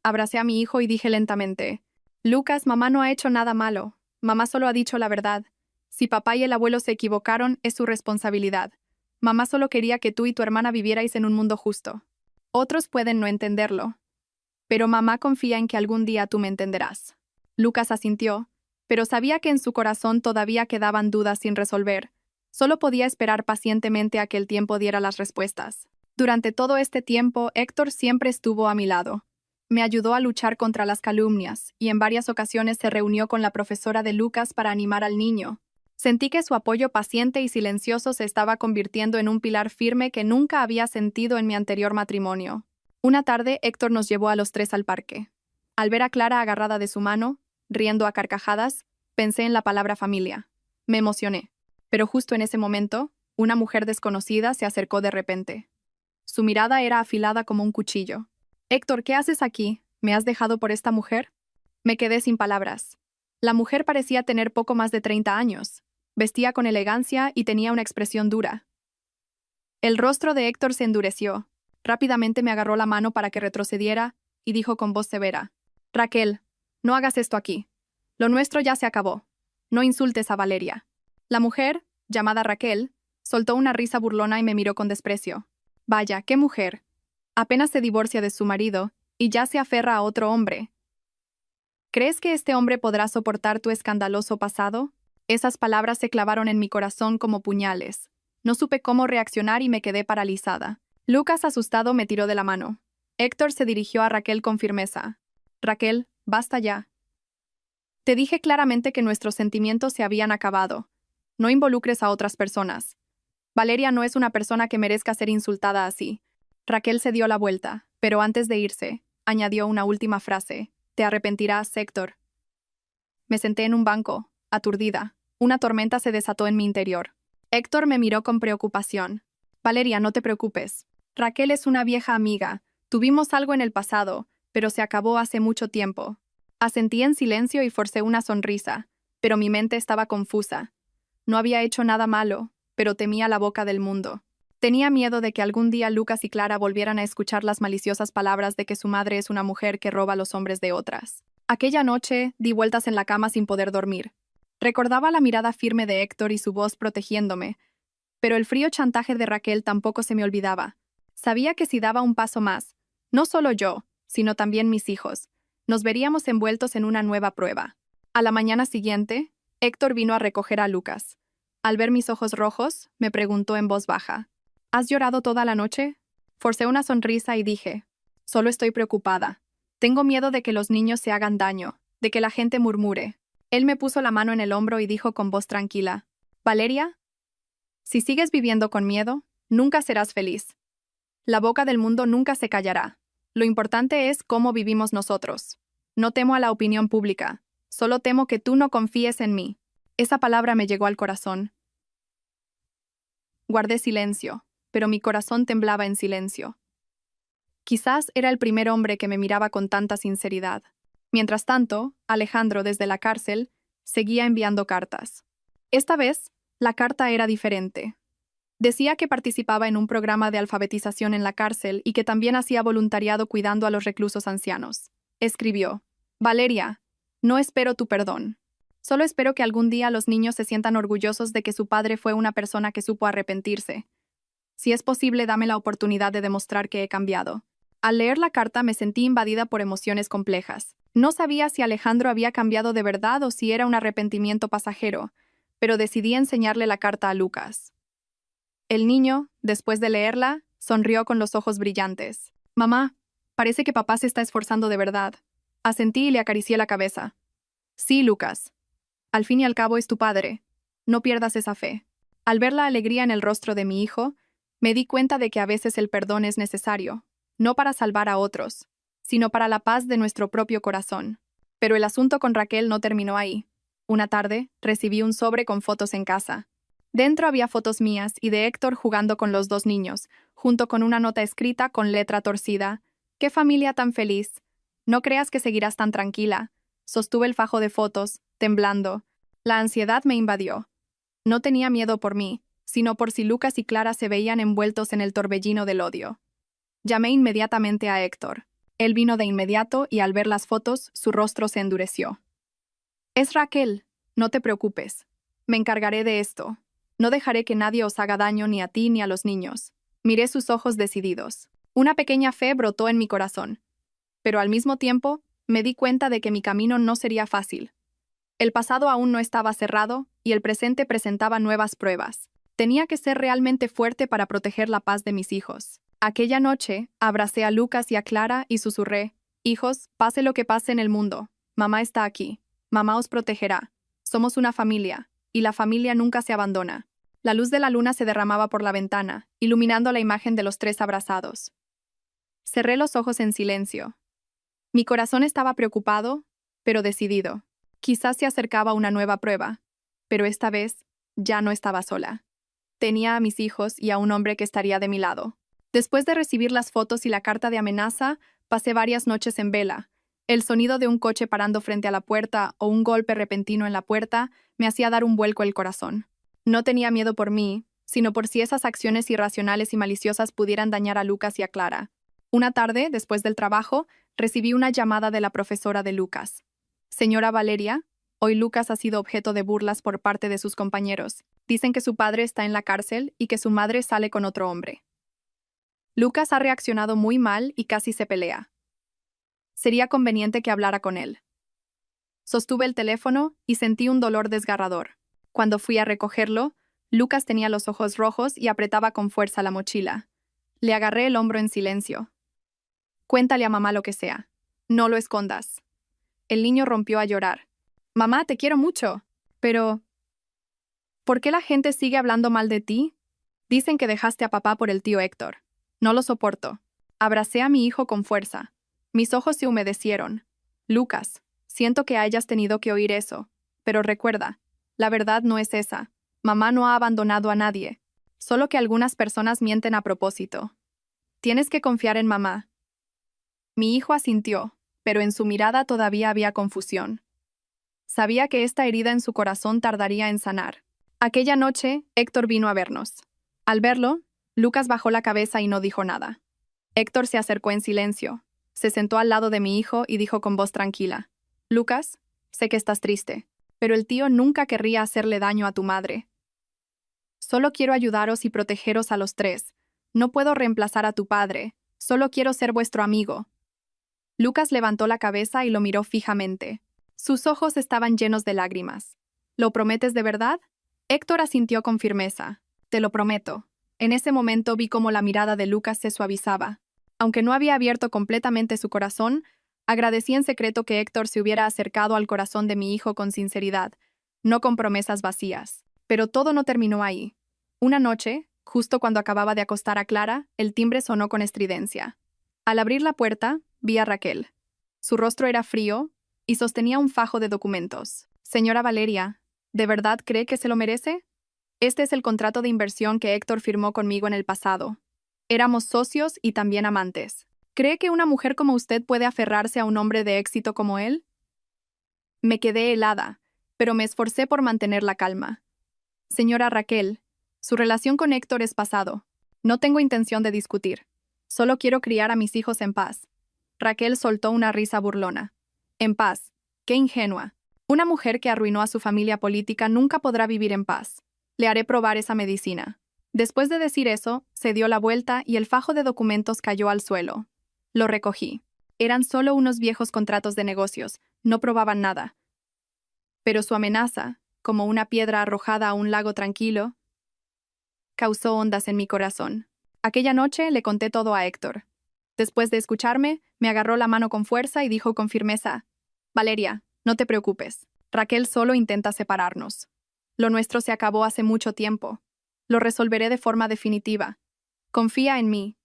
Abracé a mi hijo y dije lentamente: «Lucas, mamá no ha hecho nada malo. Mamá solo ha dicho la verdad. Si papá y el abuelo se equivocaron, es su responsabilidad. Mamá solo quería que tú y tu hermana vivierais en un mundo justo. Otros pueden no entenderlo. Pero mamá confía en que algún día tú me entenderás». Lucas asintió, pero sabía que en su corazón todavía quedaban dudas sin resolver. Solo podía esperar pacientemente a que el tiempo diera las respuestas. Durante todo este tiempo, Héctor siempre estuvo a mi lado. Me ayudó a luchar contra las calumnias y en varias ocasiones se reunió con la profesora de Lucas para animar al niño. Sentí que su apoyo paciente y silencioso se estaba convirtiendo en un pilar firme que nunca había sentido en mi anterior matrimonio. Una tarde, Héctor nos llevó a los tres al parque. Al ver a Clara agarrada de su mano, riendo a carcajadas, pensé en la palabra familia. Me emocioné. Pero justo en ese momento, una mujer desconocida se acercó de repente. Su mirada era afilada como un cuchillo. «Héctor, ¿qué haces aquí? ¿Me has dejado por esta mujer?» Me quedé sin palabras. La mujer parecía tener poco más de 30 años. Vestía con elegancia y tenía una expresión dura. El rostro de Héctor se endureció. Rápidamente me agarró la mano para que retrocediera y dijo con voz severa: «Raquel, no hagas esto aquí. Lo nuestro ya se acabó. No insultes a Valeria». La mujer, llamada Raquel, soltó una risa burlona y me miró con desprecio. Vaya, qué mujer. Apenas se divorcia de su marido y ya se aferra a otro hombre. ¿Crees que este hombre podrá soportar tu escandaloso pasado? Esas palabras se clavaron en mi corazón como puñales. No supe cómo reaccionar y me quedé paralizada. Lucas, asustado, me tiró de la mano. Héctor se dirigió a Raquel con firmeza. «Raquel, basta ya. Te dije claramente que nuestros sentimientos se habían acabado. No involucres a otras personas. Valeria no es una persona que merezca ser insultada así». Raquel se dio la vuelta, pero antes de irse, añadió una última frase. «Te arrepentirás, Héctor». Me senté en un banco, aturdida. Una tormenta se desató en mi interior. Héctor me miró con preocupación. «Valeria, no te preocupes. Raquel es una vieja amiga. Tuvimos algo en el pasado, pero se acabó hace mucho tiempo». Asentí en silencio y forcé una sonrisa, pero mi mente estaba confusa. No había hecho nada malo, pero temía la boca del mundo. Tenía miedo de que algún día Lucas y Clara volvieran a escuchar las maliciosas palabras de que su madre es una mujer que roba a los hombres de otras. Aquella noche di vueltas en la cama sin poder dormir. Recordaba la mirada firme de Héctor y su voz protegiéndome, pero el frío chantaje de Raquel tampoco se me olvidaba. Sabía que si daba un paso más, no solo yo, sino también mis hijos, nos veríamos envueltos en una nueva prueba. A la mañana siguiente, Héctor vino a recoger a Lucas. Al ver mis ojos rojos, me preguntó en voz baja: «¿Has llorado toda la noche?» Forcé una sonrisa y dije: «Solo estoy preocupada. Tengo miedo de que los niños se hagan daño, de que la gente murmure». Él me puso la mano en el hombro y dijo con voz tranquila: «Valeria, si sigues viviendo con miedo, nunca serás feliz. La boca del mundo nunca se callará. Lo importante es cómo vivimos nosotros. No temo a la opinión pública, solo temo que tú no confíes en mí». Esa palabra me llegó al corazón. Guardé silencio, pero mi corazón temblaba en silencio. Quizás era el primer hombre que me miraba con tanta sinceridad. Mientras tanto, Alejandro, desde la cárcel, seguía enviando cartas. Esta vez, la carta era diferente. Decía que participaba en un programa de alfabetización en la cárcel y que también hacía voluntariado cuidando a los reclusos ancianos. Escribió: «Valeria, no espero tu perdón. Solo espero que algún día los niños se sientan orgullosos de que su padre fue una persona que supo arrepentirse. Si es posible, dame la oportunidad de demostrar que he cambiado». Al leer la carta me sentí invadida por emociones complejas. No sabía si Alejandro había cambiado de verdad o si era un arrepentimiento pasajero, pero decidí enseñarle la carta a Lucas. El niño, después de leerla, sonrió con los ojos brillantes. «Mamá, parece que papá se está esforzando de verdad». Asentí y le acaricié la cabeza. «Sí, Lucas. Al fin y al cabo es tu padre. No pierdas esa fe». Al ver la alegría en el rostro de mi hijo, me di cuenta de que a veces el perdón es necesario, no para salvar a otros, sino para la paz de nuestro propio corazón. Pero el asunto con Raquel no terminó ahí. Una tarde, recibí un sobre con fotos en casa. Dentro había fotos mías y de Héctor jugando con los dos niños, junto con una nota escrita con letra torcida. «Qué familia tan feliz. No creas que seguirás tan tranquila». Sostuve el fajo de fotos, temblando. La ansiedad me invadió. No tenía miedo por mí, sino por si Lucas y Clara se veían envueltos en el torbellino del odio. Llamé inmediatamente a Héctor. Él vino de inmediato y al ver las fotos, su rostro se endureció. «Es Raquel, no te preocupes. Me encargaré de esto. No dejaré que nadie os haga daño ni a ti ni a los niños». Miré sus ojos decididos. Una pequeña fe brotó en mi corazón. Pero al mismo tiempo, me di cuenta de que mi camino no sería fácil. El pasado aún no estaba cerrado y el presente presentaba nuevas pruebas. Tenía que ser realmente fuerte para proteger la paz de mis hijos. Aquella noche, abracé a Lucas y a Clara y susurré: hijos, pase lo que pase en el mundo, mamá está aquí. Mamá os protegerá. Somos una familia, y la familia nunca se abandona. La luz de la luna se derramaba por la ventana, iluminando la imagen de los tres abrazados. Cerré los ojos en silencio. Mi corazón estaba preocupado, pero decidido. Quizás se acercaba una nueva prueba, pero esta vez ya no estaba sola. Tenía a mis hijos y a un hombre que estaría de mi lado. Después de recibir las fotos y la carta de amenaza, pasé varias noches en vela. El sonido de un coche parando frente a la puerta o un golpe repentino en la puerta me hacía dar un vuelco el corazón. No tenía miedo por mí, sino por si esas acciones irracionales y maliciosas pudieran dañar a Lucas y a Clara. Una tarde, después del trabajo, recibí una llamada de la profesora de Lucas. Señora Valeria, hoy Lucas ha sido objeto de burlas por parte de sus compañeros. Dicen que su padre está en la cárcel y que su madre sale con otro hombre. Lucas ha reaccionado muy mal y casi se pelea. Sería conveniente que hablara con él. Sostuve el teléfono y sentí un dolor desgarrador. Cuando fui a recogerlo, Lucas tenía los ojos rojos y apretaba con fuerza la mochila. Le agarré el hombro en silencio. Cuéntale a mamá lo que sea. No lo escondas. El niño rompió a llorar. Mamá, te quiero mucho. Pero ¿por qué la gente sigue hablando mal de ti? Dicen que dejaste a papá por el tío Héctor. No lo soporto. Abracé a mi hijo con fuerza. Mis ojos se humedecieron. Lucas, siento que hayas tenido que oír eso. Pero recuerda, la verdad no es esa. Mamá no ha abandonado a nadie. Solo que algunas personas mienten a propósito. Tienes que confiar en mamá. Mi hijo asintió, pero en su mirada todavía había confusión. Sabía que esta herida en su corazón tardaría en sanar. Aquella noche, Héctor vino a vernos. Al verlo, Lucas bajó la cabeza y no dijo nada. Héctor se acercó en silencio. Se sentó al lado de mi hijo y dijo con voz tranquila: Lucas, sé que estás triste, pero el tío nunca querría hacerle daño a tu madre. Solo quiero ayudaros y protegeros a los tres. No puedo reemplazar a tu padre, solo quiero ser vuestro amigo. Lucas levantó la cabeza y lo miró fijamente. Sus ojos estaban llenos de lágrimas. ¿Lo prometes de verdad? Héctor asintió con firmeza. Te lo prometo. En ese momento vi cómo la mirada de Lucas se suavizaba. Aunque no había abierto completamente su corazón, agradecí en secreto que Héctor se hubiera acercado al corazón de mi hijo con sinceridad, no con promesas vacías. Pero todo no terminó ahí. Una noche, justo cuando acababa de acostar a Clara, el timbre sonó con estridencia. Al abrir la puerta, vi a Raquel. Su rostro era frío y sostenía un fajo de documentos. Señora Valeria, ¿de verdad cree que se lo merece? Este es el contrato de inversión que Héctor firmó conmigo en el pasado. Éramos socios y también amantes. ¿Cree que una mujer como usted puede aferrarse a un hombre de éxito como él? Me quedé helada, pero me esforcé por mantener la calma. Señora Raquel, su relación con Héctor es pasado. No tengo intención de discutir. Solo quiero criar a mis hijos en paz. Raquel soltó una risa burlona. En paz. Qué ingenua. Una mujer que arruinó a su familia política nunca podrá vivir en paz. Le haré probar esa medicina. Después de decir eso, se dio la vuelta y el fajo de documentos cayó al suelo. Lo recogí. Eran solo unos viejos contratos de negocios, no probaban nada. Pero su amenaza, como una piedra arrojada a un lago tranquilo, causó ondas en mi corazón. Aquella noche le conté todo a Héctor. Después de escucharme, me agarró la mano con fuerza y dijo con firmeza: Valeria, no te preocupes. Raquel solo intenta separarnos. Lo nuestro se acabó hace mucho tiempo. Lo resolveré de forma definitiva. Confía en mí.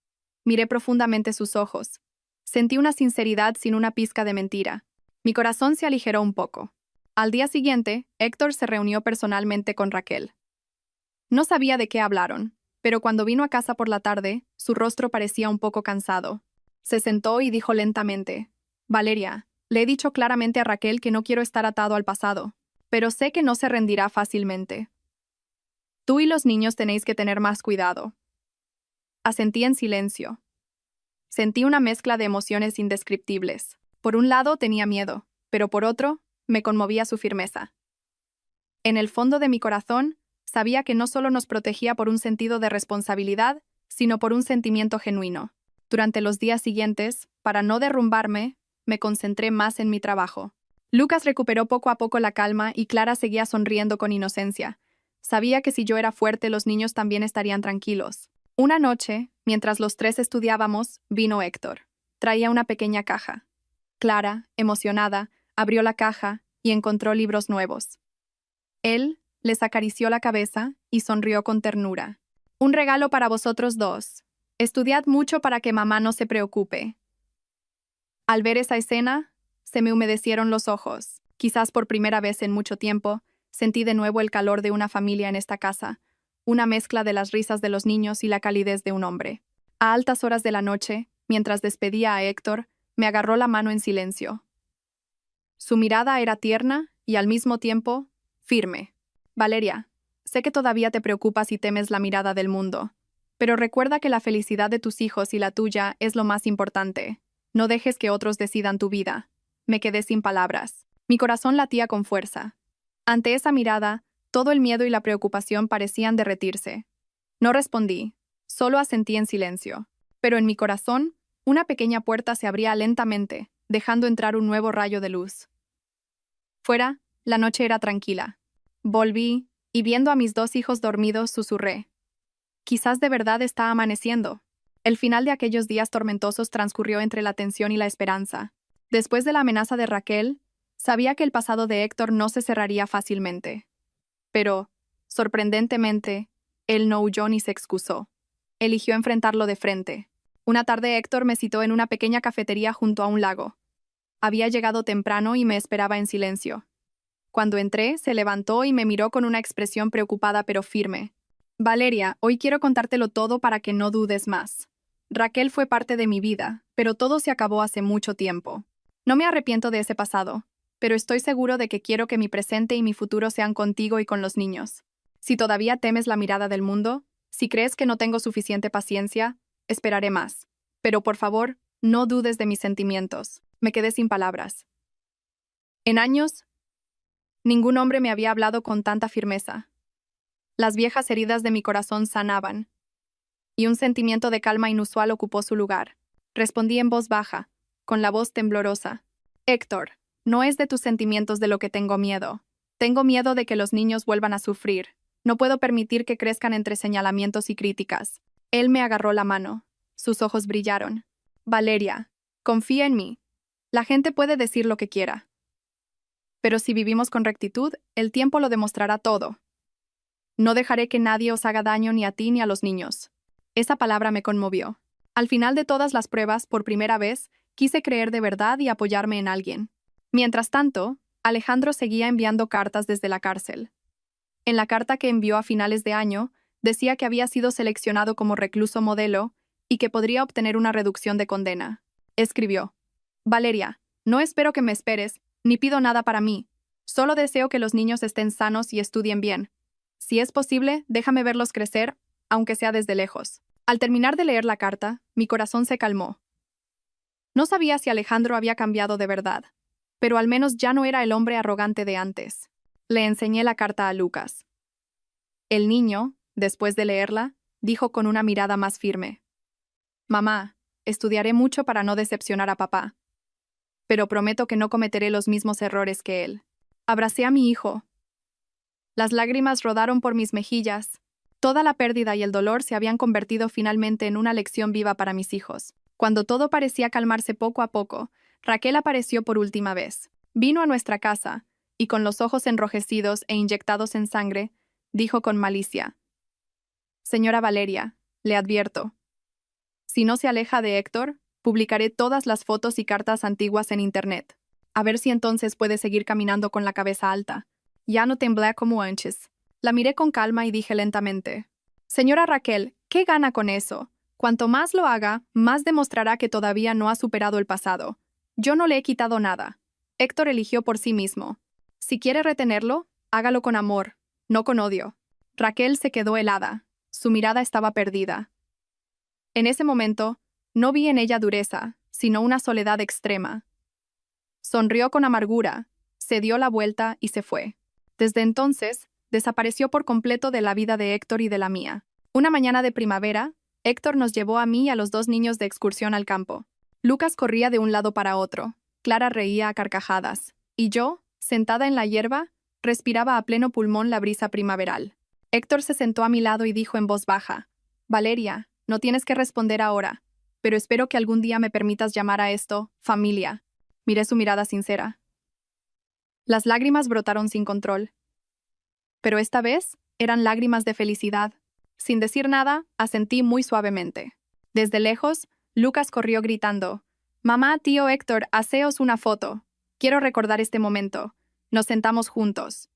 Miré profundamente sus ojos. Sentí una sinceridad sin una pizca de mentira. Mi corazón se aligeró un poco. Al día siguiente, Héctor se reunió personalmente con Raquel. No sabía de qué hablaron, pero cuando vino a casa por la tarde, su rostro parecía un poco cansado. Se sentó y dijo lentamente: Valeria, le he dicho claramente a Raquel que no quiero estar atado al pasado, pero sé que no se rendirá fácilmente. Tú y los niños tenéis que tener más cuidado. Asentí en silencio. Sentí una mezcla de emociones indescriptibles. Por un lado tenía miedo, pero por otro, me conmovía su firmeza. En el fondo de mi corazón, sabía que no solo nos protegía por un sentido de responsabilidad, sino por un sentimiento genuino. Durante los días siguientes, para no derrumbarme, me concentré más en mi trabajo. Lucas recuperó poco a poco la calma y Clara seguía sonriendo con inocencia. Sabía que si yo era fuerte, los niños también estarían tranquilos. Una noche, Mientras los tres estudiábamos, vino Héctor. Traía una pequeña caja. Clara, emocionada, abrió la caja y encontró libros nuevos. Él les acarició la cabeza y sonrió con ternura. Un regalo para vosotros dos. Estudiad mucho para que mamá no se preocupe. Al ver esa escena, se me humedecieron los ojos. Quizás por primera vez en mucho tiempo, sentí de nuevo el calor de una familia en esta casa, una mezcla de las risas de los niños y la calidez de un hombre. A altas horas de la noche, mientras despedía a Héctor, me agarró la mano en silencio. Su mirada era tierna y al mismo tiempo, firme. Valeria, sé que todavía te preocupas y temes la mirada del mundo, pero recuerda que la felicidad de tus hijos y la tuya es lo más importante. No dejes que otros decidan tu vida. Me quedé sin palabras. Mi corazón latía con fuerza. Ante esa mirada, todo el miedo y la preocupación parecían derretirse. No respondí, solo asentí en silencio. Pero en mi corazón, una pequeña puerta se abría lentamente, dejando entrar un nuevo rayo de luz. Fuera, la noche era tranquila. Volví, y viendo a mis dos hijos dormidos, susurré. Quizás de verdad está amaneciendo. El final de aquellos días tormentosos transcurrió entre la tensión y la esperanza. Después de la amenaza de Raquel, sabía que el pasado de Héctor no se cerraría fácilmente. Pero, sorprendentemente, él no huyó ni se excusó. Eligió enfrentarlo de frente. Una tarde Héctor me citó en una pequeña cafetería junto a un lago. Había llegado temprano y me esperaba en silencio. Cuando entré, se levantó y me miró con una expresión preocupada pero firme. Valeria, hoy quiero contártelo todo para que no dudes más. Raquel fue parte de mi vida, pero todo se acabó hace mucho tiempo. No me arrepiento de ese pasado, pero estoy seguro de que quiero que mi presente y mi futuro sean contigo y con los niños. Si todavía temes la mirada del mundo, si crees que no tengo suficiente paciencia, esperaré más. Pero por favor, no dudes de mis sentimientos. Me quedé sin palabras. En años, ningún hombre me había hablado con tanta firmeza. Las viejas heridas de mi corazón sanaban, y un sentimiento de calma inusual ocupó su lugar. Respondí en voz baja, con la voz temblorosa. Héctor, no es de tus sentimientos de lo que tengo miedo. Tengo miedo de que los niños vuelvan a sufrir. No puedo permitir que crezcan entre señalamientos y críticas. Él me agarró la mano. Sus ojos brillaron. Valeria, confía en mí. La gente puede decir lo que quiera. Pero si vivimos con rectitud, el tiempo lo demostrará todo. No dejaré que nadie os haga daño ni a ti ni a los niños. Esa palabra me conmovió. Al final de todas las pruebas, por primera vez, quise creer de verdad y apoyarme en alguien. Mientras tanto, Alejandro seguía enviando cartas desde la cárcel. En la carta que envió a finales de año, decía que había sido seleccionado como recluso modelo y que podría obtener una reducción de condena. Escribió: Valeria, no espero que me esperes, ni pido nada para mí. Solo deseo que los niños estén sanos y estudien bien. Si es posible, déjame verlos crecer, aunque sea desde lejos. Al terminar de leer la carta, mi corazón se calmó. No sabía si Alejandro había cambiado de verdad, pero al menos ya no era el hombre arrogante de antes. Le enseñé la carta a Lucas. El niño, después de leerla, dijo con una mirada más firme: Mamá, estudiaré mucho para no decepcionar a papá. Pero prometo que no cometeré los mismos errores que él. Abracé a mi hijo. Las lágrimas rodaron por mis mejillas. Toda la pérdida y el dolor se habían convertido finalmente en una lección viva para mis hijos. Cuando todo parecía calmarse poco a poco, Raquel apareció por última vez. Vino a nuestra casa, y con los ojos enrojecidos e inyectados en sangre, dijo con malicia: Señora Valeria, le advierto. Si no se aleja de Héctor, publicaré todas las fotos y cartas antiguas en Internet. A ver si entonces puede seguir caminando con la cabeza alta. Ya no temblé como antes. La miré con calma y dije lentamente: Señora Raquel, ¿qué gana con eso? Cuanto más lo haga, más demostrará que todavía no ha superado el pasado. Yo no le he quitado nada. Héctor eligió por sí mismo. Si quiere retenerlo, hágalo con amor, no con odio. Raquel se quedó helada. Su mirada estaba perdida. En ese momento, no vi en ella dureza, sino una soledad extrema. Sonrió con amargura, se dio la vuelta y se fue. Desde entonces, desapareció por completo de la vida de Héctor y de la mía. Una mañana de primavera, Héctor nos llevó a mí y a los dos niños de excursión al campo. Lucas corría de un lado para otro, Clara reía a carcajadas, y yo, sentada en la hierba, respiraba a pleno pulmón la brisa primaveral. Héctor se sentó a mi lado y dijo en voz baja: Valeria, No tienes que responder ahora, pero espero que algún día me permitas llamar a esto familia. Miré su mirada sincera. Las lágrimas brotaron sin control. Pero esta vez eran lágrimas de felicidad. Sin decir nada, asentí muy suavemente. Desde lejos, Lucas corrió gritando: «Mamá, tío Héctor, haceos una foto. Quiero recordar este momento». Nos sentamos juntos.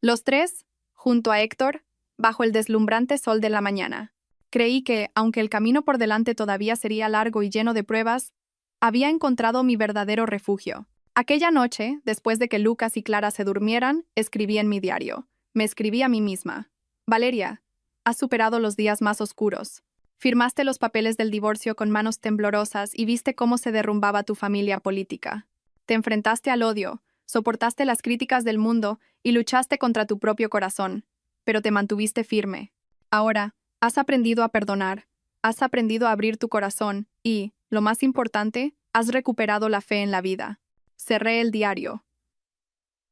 Los tres, junto a Héctor, bajo el deslumbrante sol de la mañana. Creí que, aunque el camino por delante todavía sería largo y lleno de pruebas, había encontrado mi verdadero refugio. Aquella noche, después de que Lucas y Clara se durmieran, escribí en mi diario. Me escribí a mí misma: «Valeria, has superado los días más oscuros. Firmaste los papeles del divorcio con manos temblorosas y viste cómo se derrumbaba tu familia política. Te enfrentaste al odio, soportaste las críticas del mundo y luchaste contra tu propio corazón, pero te mantuviste firme. Ahora, has aprendido a perdonar, has aprendido a abrir tu corazón y, lo más importante, has recuperado la fe en la vida». Cerré el diario.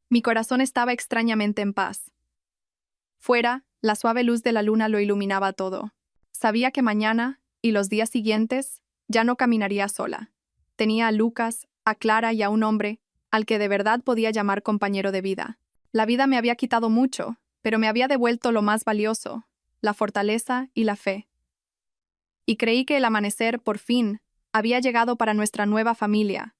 Mi corazón estaba extrañamente en paz. Fuera, la suave luz de la luna lo iluminaba todo. Sabía que mañana, y los días siguientes, ya no caminaría sola. Tenía a Lucas, a Clara y a un hombre al que de verdad podía llamar compañero de vida. La vida me había quitado mucho, pero me había devuelto lo más valioso: la fortaleza y la fe. Y creí que el amanecer, por fin, había llegado para nuestra nueva familia,